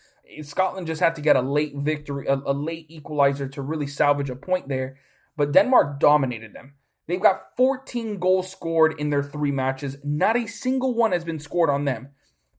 Speaker 3: Scotland just had to get a late victory, a late equalizer to really salvage a point there. But Denmark dominated them. They've got 14 goals scored in their 3 matches. Not a single one has been scored on them.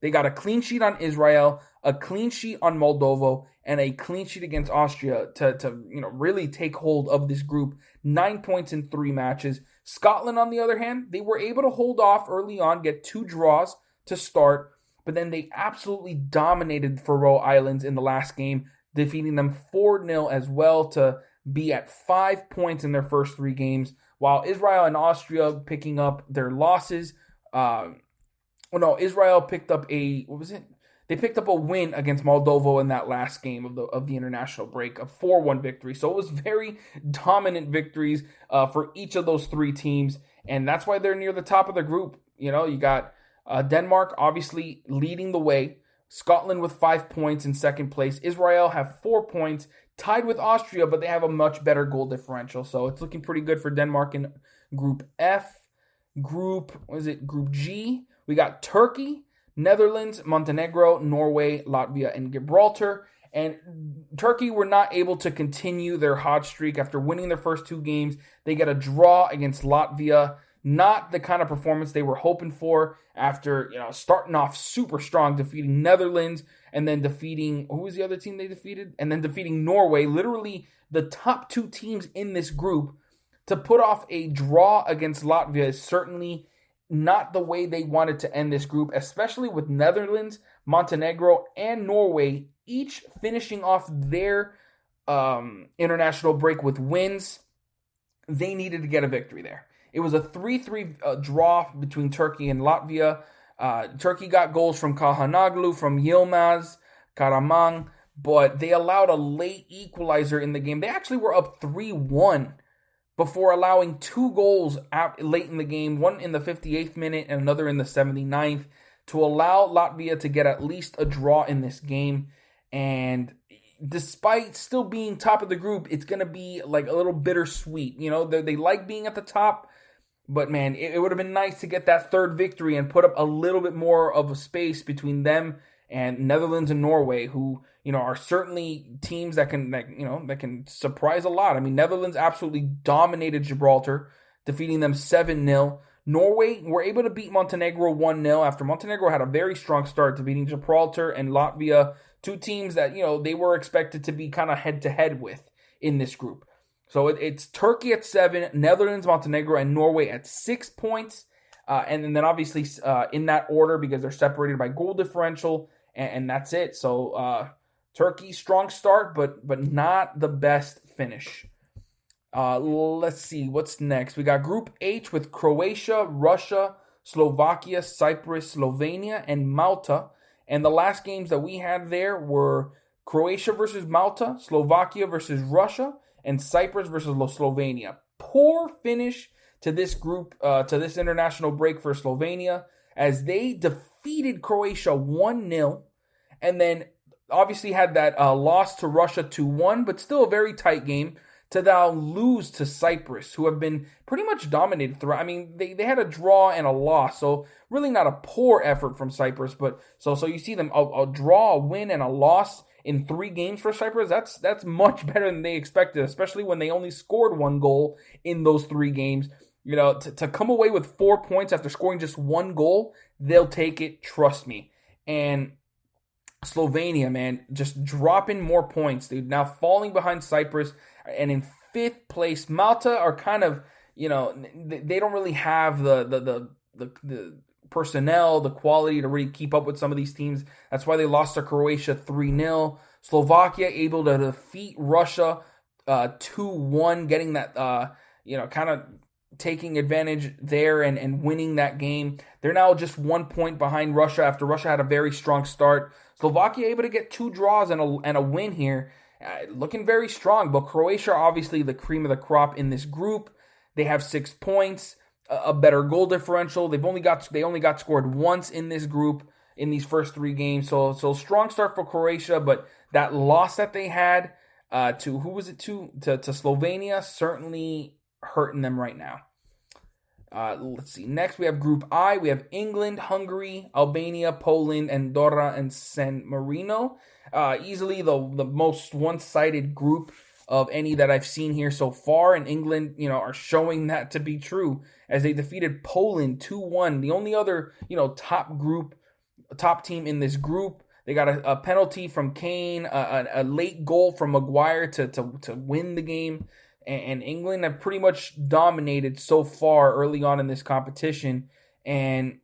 Speaker 3: They got a clean sheet on Israel, a clean sheet on Moldova, and a clean sheet against Austria to really take hold of this group. 9 points in 3 matches. Scotland, on the other hand, they were able to hold off early on, get 2 draws to start, but then they absolutely dominated Faroe Islands in the last game, defeating them 4-0 as well to be at 5 points in their first 3 games, while Israel and Austria picking up their losses. Israel picked up They picked up a win against Moldova in that last game of the international break, a 4-1 victory. So it was very dominant victories for each of those 3 teams, and that's why they're near the top of the group. You got Denmark obviously leading the way, Scotland with 5 points in second place, Israel have 4 points, tied with Austria, but they have a much better goal differential. So it's looking pretty good for Denmark in Group F. Group G, we got Turkey, Netherlands, Montenegro, Norway, Latvia, and Gibraltar. And Turkey were not able to continue their hot streak after winning their first 2 games. They get a draw against Latvia. Not the kind of performance they were hoping for after starting off super strong, defeating Netherlands, and then defeating, who was the other team they defeated? And then defeating Norway, literally the top 2 teams in this group. To put off a draw against Latvia is certainly not the way they wanted to end this group, especially with Netherlands, Montenegro, and Norway each finishing off their international break with wins. They needed to get a victory there. It was a 3-3 draw between Turkey and Latvia. Turkey got goals from Kalhanoglu, from Yilmaz, Karaman, but they allowed a late equalizer in the game. They actually were up 3-1 before allowing 2 goals late in the game, one in the 58th minute and another in the 79th, to allow Latvia to get at least a draw in this game. And despite still being top of the group, it's going to be like a little bittersweet. They like being at the top, but man, it would have been nice to get that 3rd victory and put up a little bit more of a space between them and Netherlands and Norway, who are certainly teams that can surprise a lot. I mean, Netherlands absolutely dominated Gibraltar, defeating them 7-0. Norway were able to beat Montenegro 1-0 after Montenegro had a very strong start, defeating Gibraltar and Latvia, 2 teams that they were expected to be kind of head-to-head with in this group. So it's Turkey at 7, Netherlands, Montenegro, and Norway at 6 points. And then obviously in that order, because they're separated by goal differential, and that's it. So Turkey, strong start, but not the best finish. Let's see, what's next? We got Group H with Croatia, Russia, Slovakia, Cyprus, Slovenia, and Malta. And the last games that we had there were Croatia versus Malta, Slovakia versus Russia, and Cyprus versus Slovenia. Poor finish to this group, to this international break for Slovenia, as they defeated Croatia 1-0, and then obviously had that loss to Russia 2-1, but still a very tight game, to now lose to Cyprus, who have been pretty much dominated throughout. I mean, they had a draw and a loss, so really not a poor effort from Cyprus, but so you see them a draw, a win, and a loss in 3 games for Cyprus. That's much better than they expected, especially when they only scored 1 goal in those 3 games. To come away with 4 points after scoring just 1 goal, they'll take it, trust me. And Slovenia, man, just dropping more points, dude. Now falling behind Cyprus and in 5th place. Malta are kind of, they don't really have the personnel, the quality to really keep up with some of these teams. That's why they lost to Croatia 3-0. Slovakia able to defeat Russia 2-1, getting that, kind of taking advantage there and winning that game. They're now just 1 point behind Russia after Russia had a very strong start. Slovakia able to get 2 draws and a win here. Looking very strong, but Croatia are obviously the cream of the crop in this group. They have 6 points, a better goal differential. They only got scored once in this group in these first 3 games. So strong start for Croatia, but that loss that they had to Slovenia certainly hurting them right now. Let's see. Next, we have Group I. We have England, Hungary, Albania, Poland, Andorra, and San Marino. Easily the most one-sided group of any that I've seen here so far. And England, are showing that to be true as they defeated Poland 2-1. The only other, top team in this group. They got a penalty from Kane, a late goal from Maguire to win the game. And England have pretty much dominated so far early on in this competition. And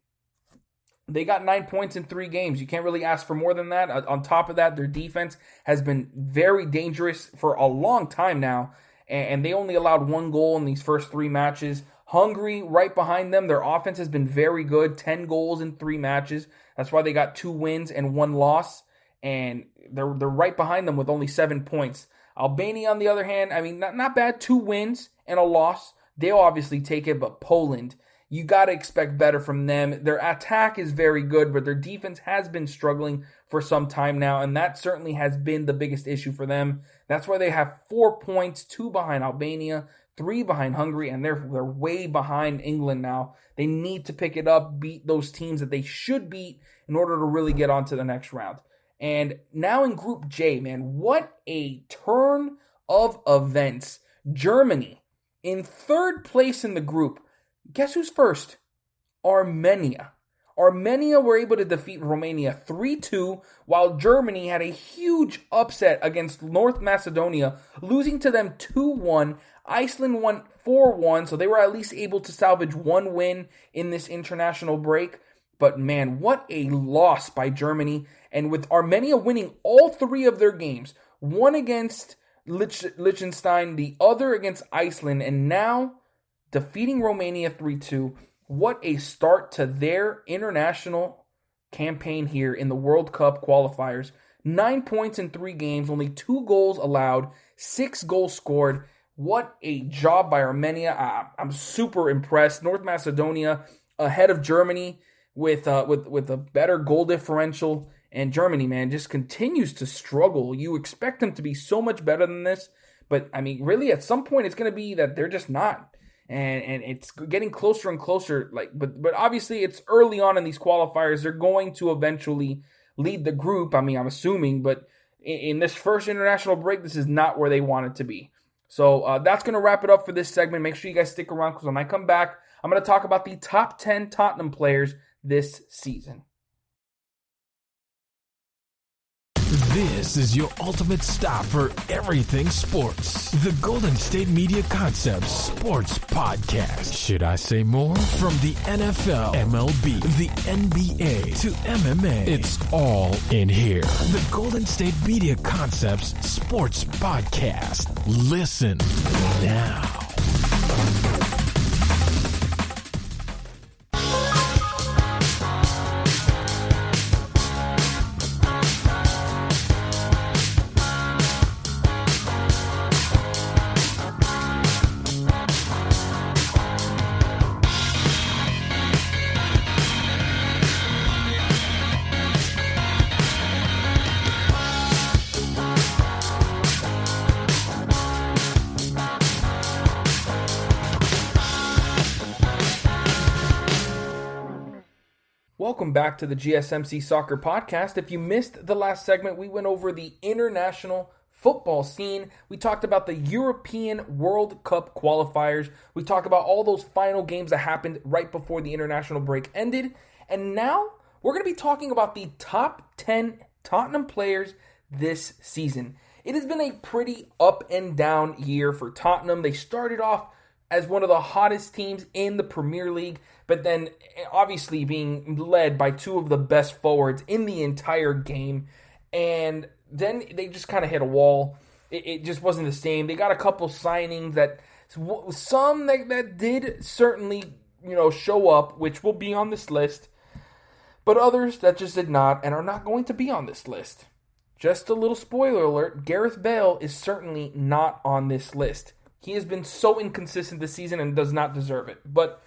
Speaker 3: they got 9 points in 3 games. You can't really ask for more than that. On top of that, their defense has been very dangerous for a long time now. And they only allowed 1 goal in these first 3 matches. Hungary, right behind them, their offense has been very good. 10 goals in 3 matches. That's why they got 2 wins and 1 loss. And they're right behind them with only 7 points. Albania, on the other hand, not bad. 2 wins and a loss. They'll obviously take it, but Poland, you got to expect better from them. Their attack is very good, but their defense has been struggling for some time now, and that certainly has been the biggest issue for them. That's why they have 4 points, 2 behind Albania, 3 behind Hungary, and they're way behind England now. They need to pick it up, beat those teams that they should beat in order to really get on to the next round. And now in Group J, man, what a turn of events. Germany in 3rd place in the group. Guess who's first? Armenia. Armenia were able to defeat Romania 3-2, while Germany had a huge upset against North Macedonia, losing to them 2-1. Iceland won 4-1, so they were at least able to salvage 1 win in this international break. But man, what a loss by Germany. And with Armenia winning all 3 of their games, one against Liechtenstein, the other against Iceland, and now defeating Romania 3-2. What a start to their international campaign here in the World Cup qualifiers. 9 points in 3 games, only 2 goals allowed, 6 goals scored. What a job by Armenia. I'm super impressed. North Macedonia ahead of Germany with a better goal differential. And Germany, man, just continues to struggle. You expect them to be so much better than this. But, really, at some point, it's going to be that they're just not. And it's getting closer and closer. But obviously, it's early on in these qualifiers. They're going to eventually lead the group. I'm assuming. But in this first international break, this is not where they want it to be. So that's going to wrap it up for this segment. Make sure you guys stick around because when I come back, I'm going to talk about the top 10 Tottenham players this season.
Speaker 1: This is your ultimate stop for everything sports. The Golden State Media Concepts Sports Podcast. Should I say more? From the NFL, MLB, the NBA to MMA, it's all in here. The Golden State Media Concepts Sports Podcast. Listen now.
Speaker 3: Welcome back to the GSMC Soccer Podcast. If you missed the last segment, we went over the international football scene. We talked about the European World Cup qualifiers. We talked about all those final games that happened right before the international break ended. And now we're going to be talking about the top 10 Tottenham players this season. It has been a pretty up and down year for Tottenham. They started off as one of the hottest teams in the Premier League, but then obviously being led by two of the best forwards in the entire game. And then they just kind of hit a wall. It just wasn't the same. They got a couple signings that did certainly, show up, which will be on this list, but others that just did not and are not going to be on this list. Just a little spoiler alert, Gareth Bale is certainly not on this list. He has been so inconsistent this season and does not deserve it. But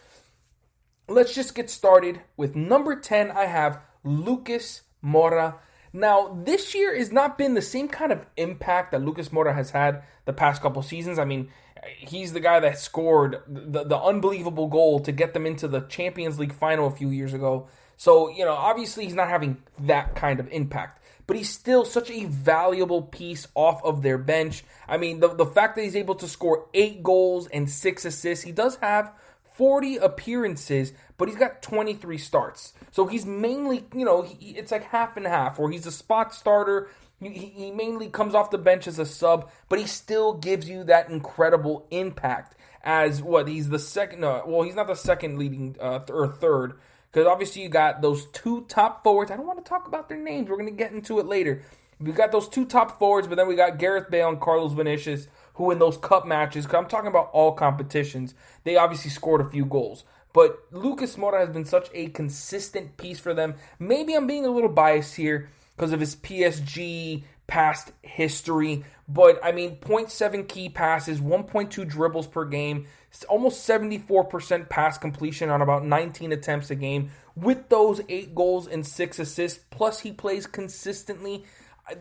Speaker 3: let's just get started with number 10. I have Lucas Moura. Now, this year has not been the same kind of impact that Lucas Moura has had the past couple seasons. I mean, he's the guy that scored the unbelievable goal to get them into the Champions League final a few years ago. So, obviously he's not having that kind of impact. But he's still such a valuable piece off of their bench. I mean, the fact that he's able to score 8 goals and 6 assists, he does have 40 appearances, but he's got 23 starts. So he's mainly, it's like half and half, where he's a spot starter. He mainly comes off the bench as a sub, but he still gives you that incredible impact as he's the second, he's not the second leading, or third. Because obviously you got those two top forwards. I don't want to talk about their names. We're going to get into it later. We've got those two top forwards, but then we got Gareth Bale and Carlos Vinicius, who in those cup matches, because I'm talking about all competitions, they obviously scored a few goals. But Lucas Moura has been such a consistent piece for them. Maybe I'm being a little biased here because of his PSG past history. But, 0.7 key passes, 1.2 dribbles per game, almost 74% pass completion on about 19 attempts a game. With those 8 goals and 6 assists, plus he plays consistently,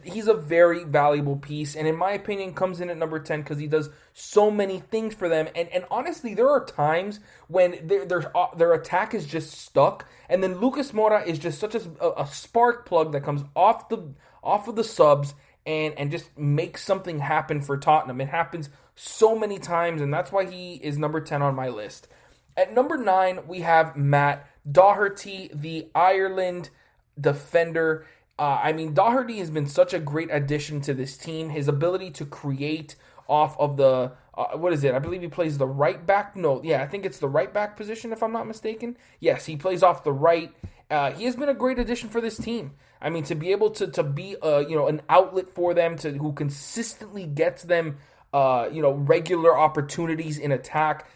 Speaker 3: he's a very valuable piece. And in my opinion, comes in at number 10 because he does so many things for them. And honestly, there are times when their attack is just stuck. And then Lucas Moura is just such a spark plug that comes off of the subs and just makes something happen for Tottenham. It happens so many times, and that's why he is number 10 on my list. At number 9, we have Matt Doherty, the Ireland defender. Doherty has been such a great addition to this team. His ability to create off of the, I believe he plays the right back. I think it's the right back position if I'm not mistaken. Yes, he plays off the right. He has been a great addition for this team. To be able to be an outlet for them who consistently gets them regular opportunities in attack.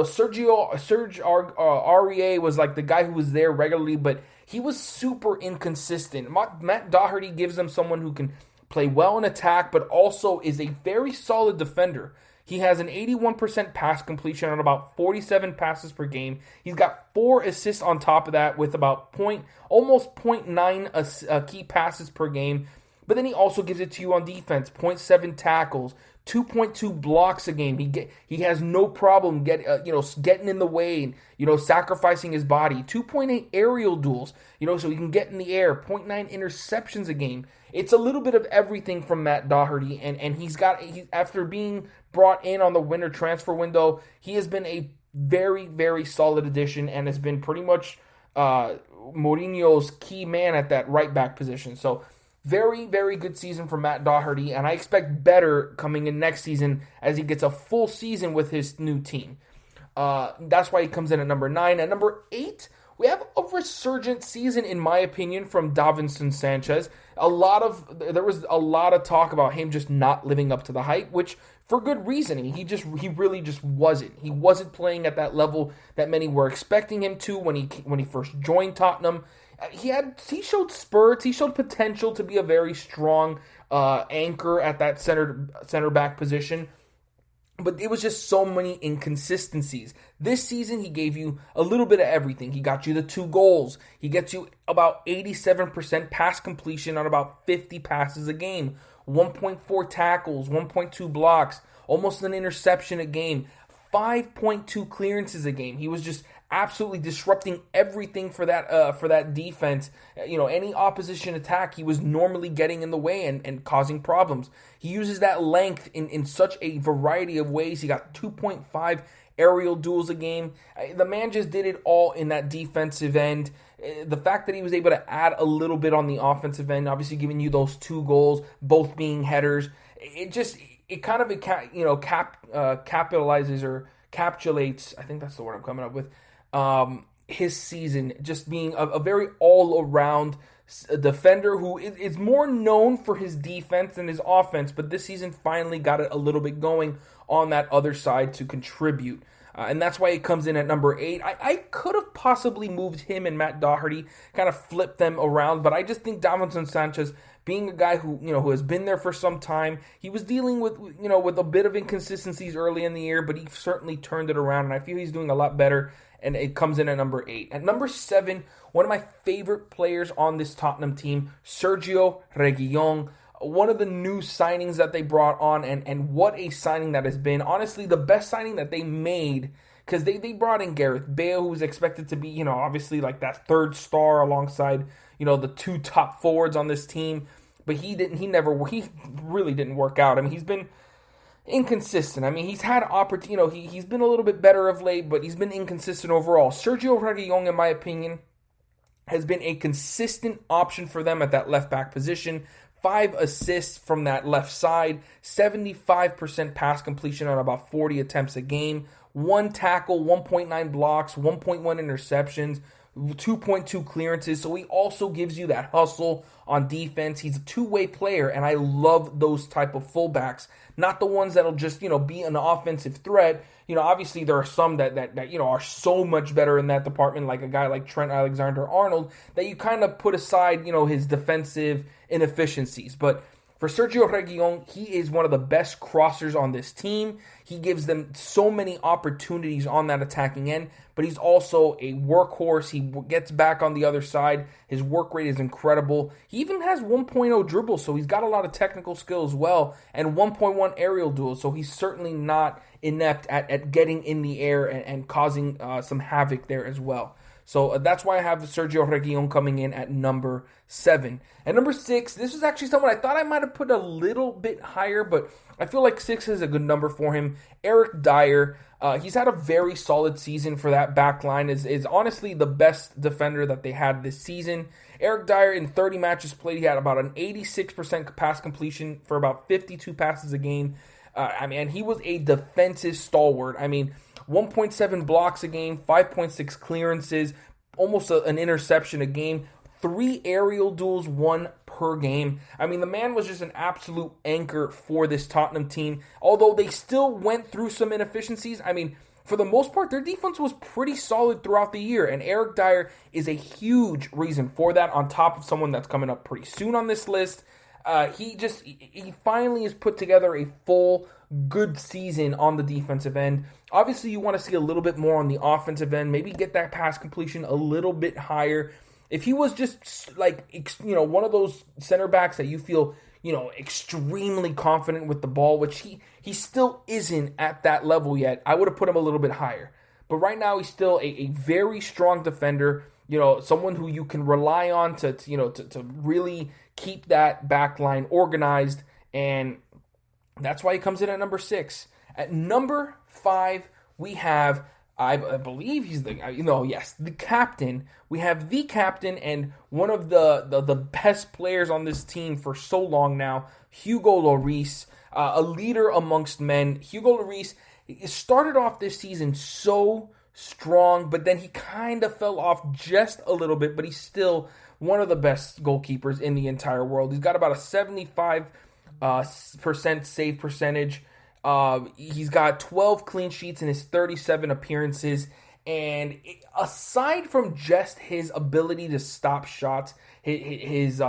Speaker 3: Serge Aurier was like the guy who was there regularly, but he was super inconsistent. Matt Doherty gives them someone who can play well in attack, but also is a very solid defender. He has an 81% pass completion on about 47 passes per game. He's got 4 assists on top of that with about almost 0.9 key passes per game. But then he also gives it to you on defense, 0.7 tackles, 2.2 blocks a game. He has no problem getting in the way and sacrificing his body. 2.8 aerial duels, so he can get in the air. 0.9 interceptions a game. It's a little bit of everything from Matt Doherty, and he's after being brought in on the winter transfer window, he has been a very, very solid addition and has been pretty much Mourinho's key man at that right back position. So very, very good season for Matt Doherty, and I expect better coming in next season as he gets a full season with his new team. That's why he comes in at number 9. At number 8, we have a resurgent season, in my opinion, from Davinson Sanchez. There was a lot of talk about him just not living up to the hype, which for good reason. He really just wasn't. He wasn't playing at that level that many were expecting him to when he first joined Tottenham. He showed spurts. He showed potential to be a very strong anchor at that center back position. But it was just so many inconsistencies. This season, he gave you a little bit of everything. He got you the 2 goals. He gets you about 87% pass completion on about 50 passes a game. 1.4 tackles, 1.2 blocks, almost an interception a game. 5.2 clearances a game. He was just absolutely disrupting everything for that defense. Any opposition attack, he was normally getting in the way and causing problems. He uses that length in such a variety of ways. He got 2.5 aerial duels a game. The man just did it all in that defensive end. The fact that he was able to add a little bit on the offensive end, obviously giving you those 2 goals, both being headers, it kind of capitalizes or capsulates, I think that's the word I'm coming up with, his season, just being a very all-around defender who is more known for his defense than his offense, but this season finally got it a little bit going on that other side to contribute. And that's why he comes in at number 8. I could have possibly moved him and Matt Doherty, kind of flipped them around, but I just think Davinson Sanchez, being a guy who has been there for some time, he was dealing with with a bit of inconsistencies early in the year, but he certainly turned it around, and I feel he's doing a lot better, and it comes in at number 8. At number 7, one of my favorite players on this Tottenham team, Sergio Reguilón, one of the new signings that they brought on, and what a signing that has been. Honestly, the best signing that they made, because they brought in Gareth Bale, who was expected to be, obviously like that third star alongside, the 2 top forwards on this team, but he really didn't work out. I mean, he's been inconsistent. I mean, he's had opportunity, he's been a little bit better of late, but he's been inconsistent overall. Sergio Reguilón, in my opinion, has been a consistent option for them at that left back position. 5 assists from that left side, 75% pass completion on about 40 attempts a game, 1 tackle, 1.9 blocks, 1.1 interceptions, 2.2 clearances. So he also gives you that hustle on defense. He's a two-way player, and I love those type of fullbacks. Not the ones that'll just, be an offensive threat. Obviously there are some that are so much better in that department, like a guy like Trent Alexander-Arnold, that you kind of put aside, his defensive inefficiencies. But for Sergio Reguilón, he is one of the best crossers on this team. He gives them so many opportunities on that attacking end, but he's also a workhorse. He gets back on the other side. His work rate is incredible. He even has 1.0 dribble, so he's got a lot of technical skill as well, and 1.1 aerial duels, so he's certainly not inept at getting in the air and causing some havoc there as well. So that's why I have Sergio Reguilón coming in at number 7. At number 6, this is actually someone I thought I might have put a little bit higher, but I feel like 6 is a good number for him. Eric Dyer. He's had a very solid season for that back line. Is honestly the best defender that they had this season. Eric Dyer, in 30 matches played, he had about an 86% pass completion for about 52 passes a game. And he was a defensive stalwart. 1.7 blocks a game, 5.6 clearances, almost an interception a game, 3 aerial duels, 1 per game. The man was just an absolute anchor for this Tottenham team. Although they still went through some inefficiencies, for the most part, their defense was pretty solid throughout the year, and Eric Dyer is a huge reason for that, on top of someone that's coming up pretty soon on this list. He finally has put together a full good season on the defensive end. Obviously, you want to see a little bit more on the offensive end, maybe get that pass completion a little bit higher. If he was just one of those center backs that you feel, extremely confident with the ball, which he still isn't at that level yet, I would have put him a little bit higher. But right now, he's still a very strong defender, someone who you can rely on to really keep that back line organized, and that's why he comes in at number 6. At number 5, we have, I believe he's the captain. We have the captain and one of the best players on this team for so long now, Hugo Lloris, a leader amongst men. Hugo Lloris started off this season so strong, but then he kind of fell off just a little bit, but he's still one of the best goalkeepers in the entire world. He's got about a 75% save percentage. He's got 12 clean sheets in his 37 appearances. And aside from just his ability to stop shots, his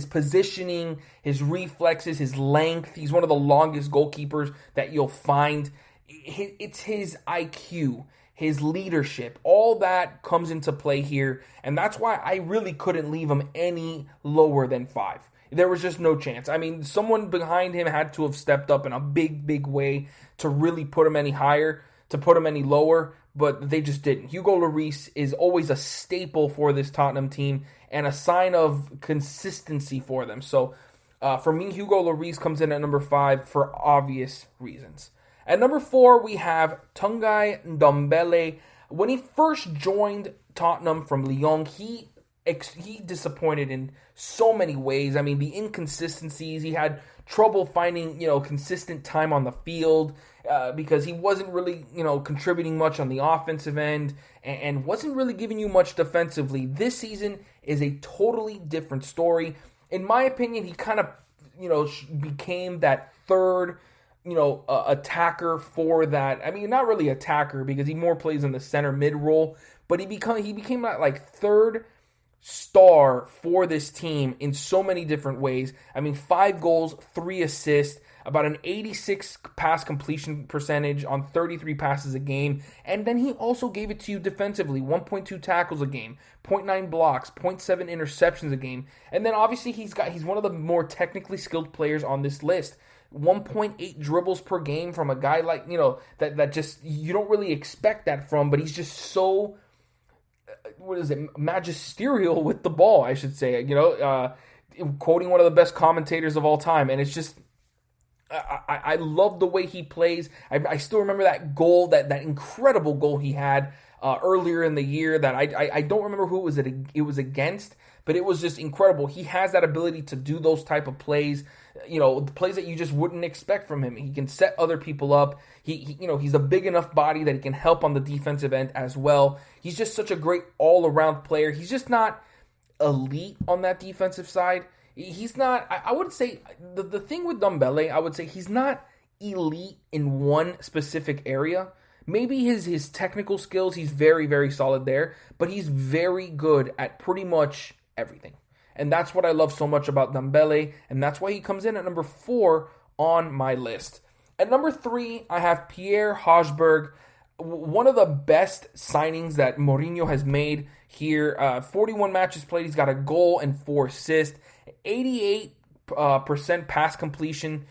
Speaker 3: positioning, his reflexes, his length, he's one of the longest goalkeepers that you'll find. It's his IQ, his leadership, all that comes into play here, and that's why I really couldn't leave him any lower than 5. There was just no chance. Someone behind him had to have stepped up in a big, big way to really put him any higher, to put him any lower, but they just didn't. Hugo Lloris is always a staple for this Tottenham team and a sign of consistency for them. So for me, Hugo Lloris comes in at number 5 for obvious reasons. At number 4, we have Tanguy Ndombele, When he first joined Tottenham from Lyon, he disappointed in so many ways. I mean, the inconsistencies, he had trouble finding, consistent time on the field because he wasn't really, contributing much on the offensive end and wasn't really giving you much defensively. This season is a totally different story. In my opinion, he kind of, became that third, attacker for that. I mean, not really attacker because he more plays in the center mid role, but he became that like third star for this team in so many different ways. I mean, 5 goals, 3 assists, about an 86 pass completion percentage on 33 passes a game, and then he also gave it to you defensively, 1.2 tackles a game, 0.9 blocks, 0.7 interceptions a game, and then obviously he's one of the more technically skilled players on this list. 1.8 dribbles per game from a guy like, that just, you don't really expect that from, but he's just so, magisterial with the ball, I should say, quoting one of the best commentators of all time. And it's just, I love the way he plays. I still remember that goal, that incredible goal he had earlier in the year that I don't remember who it was against, but it was just incredible. He has that ability to do those type of plays, the plays that you just wouldn't expect from him. He can set other people up. He's a big enough body that he can help on the defensive end as well. He's just such a great all-around player. He's just not elite on that defensive side. He's not, I would say, the thing with Ndombele, I would say he's not elite in one specific area. Maybe his technical skills, he's very, very solid there, but he's very good at pretty much everything. And that's what I love so much about Ndombele, and that's why he comes in at number 4 on my list. At number 3, I have Pierre Hojbjerg, one of the best signings that Mourinho has made here. 41 matches played, he's got a goal and 4 assists, 88% pass completion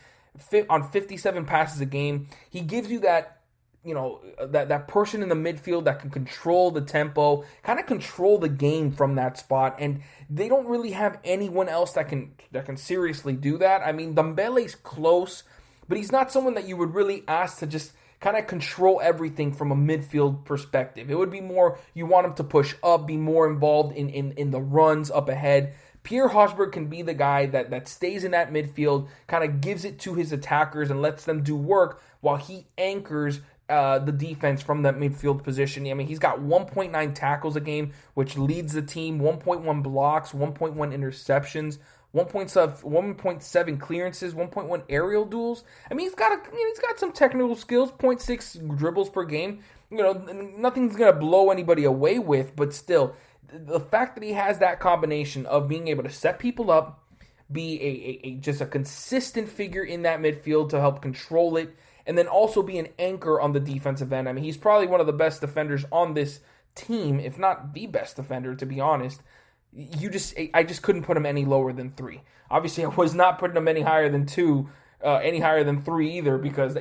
Speaker 3: on 57 passes a game. He gives you that, that person in the midfield that can control the tempo, kind of control the game from that spot, and they don't really have anyone else that can seriously do that. I mean, Ndombele's close, but he's not someone that you would really ask to just kind of control everything from a midfield perspective. It would be more, you want him to push up, be more involved in the runs up ahead. Pierre Hojbjerg can be the guy that stays in that midfield, kind of gives it to his attackers and lets them do work while he anchors the defense from that midfield position. I mean, he's got 1.9 tackles a game, which leads the team, 1.1 blocks, 1.1 interceptions, 1.7 clearances, 1.1 aerial duels. I mean, he's got some technical skills, 0.6 dribbles per game. Nothing's going to blow anybody away with, but still, the fact that he has that combination of being able to set people up, be just a consistent figure in that midfield to help control it, and then also be an anchor on the defensive end. I mean, he's probably one of the best defenders on this team, if not the best defender, to be honest. I just couldn't put him any lower than 3. Obviously, I was not putting him any higher than 2, any higher than 3 either, because,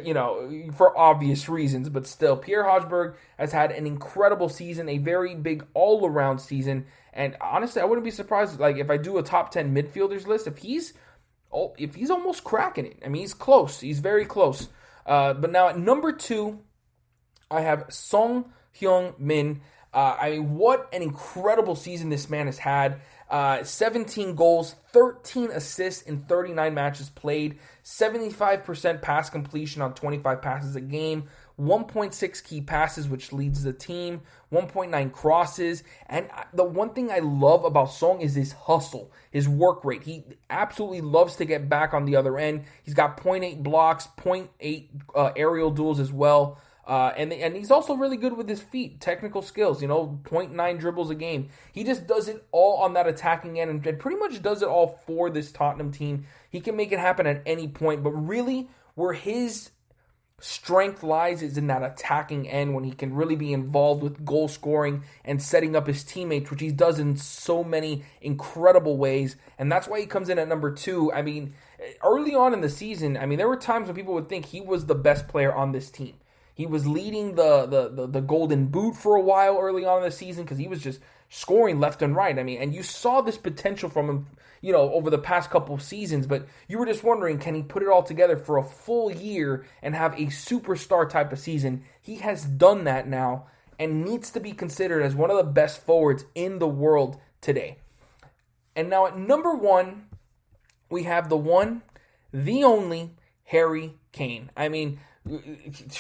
Speaker 3: for obvious reasons. But still, Pierre Hojbjerg has had an incredible season, a very big all-around season. And honestly, I wouldn't be surprised, if I do a top 10 midfielders list, if he's almost cracking it. I mean, he's close. He's very close. But now at number 2, I have Son Heung-min. What an incredible season this man has had. 17 goals, 13 assists in 39 matches played, 75% pass completion on 25 passes a game, 1.6 key passes, which leads the team, 1.9 crosses, and the one thing I love about Song is his hustle, his work rate. He absolutely loves to get back on the other end. He's got 0.8 blocks, 0.8 aerial duels as well. And he's also really good with his feet, technical skills, 0.9 dribbles a game. He just does it all on that attacking end and pretty much does it all for this Tottenham team. He can make it happen at any point, but really where his strength lies is in that attacking end when he can really be involved with goal scoring and setting up his teammates, which he does in so many incredible ways. And that's why he comes in at number 2. I mean, early on in the season, there were times when people would think he was the best player on this team. He was leading the Golden Boot for a while early on in the season because he was just scoring left and right. And you saw this potential from him, over the past couple of seasons, but you were just wondering, can he put it all together for a full year and have a superstar type of season? He has done that now, and needs to be considered as one of the best forwards in the world today. And now at number 1, we have the one, the only, Harry Kane. I mean,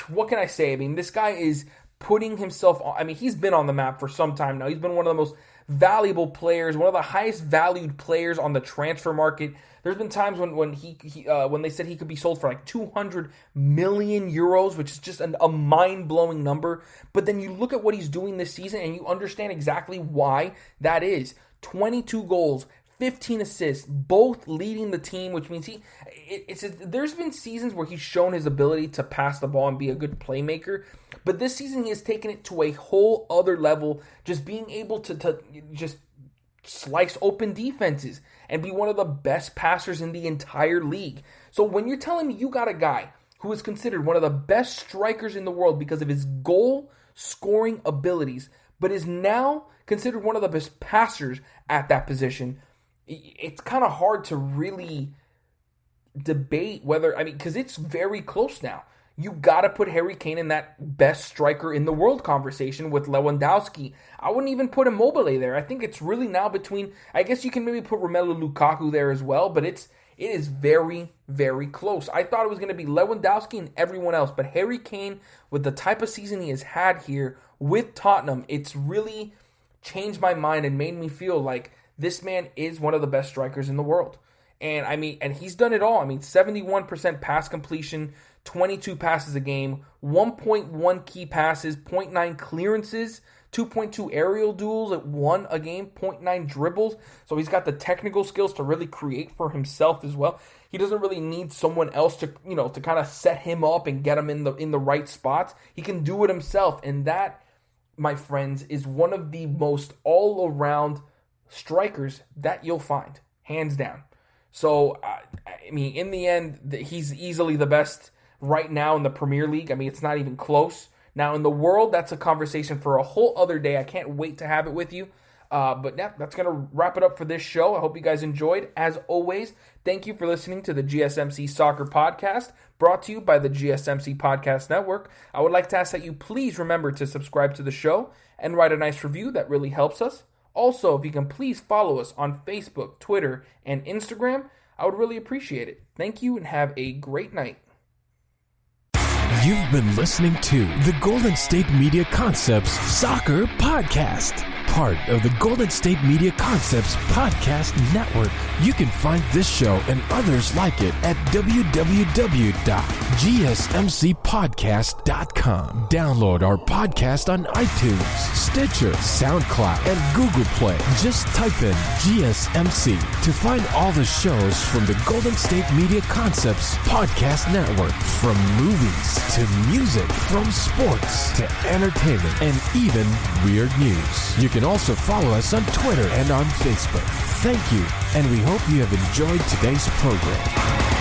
Speaker 3: what can I say? I mean, this guy is putting himself on. I mean, he's been on the map for some time now. He's been one of the most valuable players, one of the highest valued players on the transfer market. There's been times when they said he could be sold for like 200 million euros, which is just a mind-blowing number. But then you look at what he's doing this season and you understand exactly why that is. 22 goals, 15 assists, both leading the team, which means there's been seasons where he's shown his ability to pass the ball and be a good playmaker, but this season he has taken it to a whole other level, just being able to just slice open defenses and be one of the best passers in the entire league. So when you're telling me you got a guy who is considered one of the best strikers in the world because of his goal scoring abilities, but is now considered one of the best passers at that position, it's kind of hard to really debate whether, because it's very close now. You got to put Harry Kane in that best striker in the world conversation with Lewandowski. I wouldn't even put Immobile there. I think it's really now between, I guess you can maybe put Romelu Lukaku there as well, but it is very, very close. I thought it was going to be Lewandowski and everyone else, but Harry Kane, with the type of season he has had here with Tottenham, it's really changed my mind and made me feel like this man is one of the best strikers in the world. And he's done it all. 71% pass completion, 22 passes a game, 1.1 key passes, 0.9 clearances, 2.2 aerial duels at 1 a game, 0.9 dribbles. So he's got the technical skills to really create for himself as well. He doesn't really need someone else to kind of set him up and get him in the right spots. He can do it himself, and that, my friends, is one of the most all-around strikers that you'll find, hands down. So, in the end, he's easily the best right now in the Premier League. It's not even close. Now, in the world, that's a conversation for a whole other day. I can't wait to have it with you. But yeah, that's going to wrap it up for this show. I hope you guys enjoyed. As always, thank you for listening to the GSMC Soccer Podcast, brought to you by the GSMC Podcast Network. I would like to ask that you please remember to subscribe to the show and write a nice review. That really helps us. Also, if you can please follow us on Facebook, Twitter, and Instagram, I would really appreciate it. Thank you and have a great night.
Speaker 1: You've been listening to the Golden State Media Concepts Soccer Podcast, part of the Golden State Media Concepts Podcast Network. You can find this show and others like it at www.gsmcpodcast.com. Download our podcast on iTunes, Stitcher, SoundCloud, and Google Play. Just type in GSMC to find all the shows from the Golden State Media Concepts Podcast Network, from movies to music, from sports to entertainment, and even weird news. You can also follow us on Twitter and on Facebook. Thank you, and we hope you have enjoyed today's program.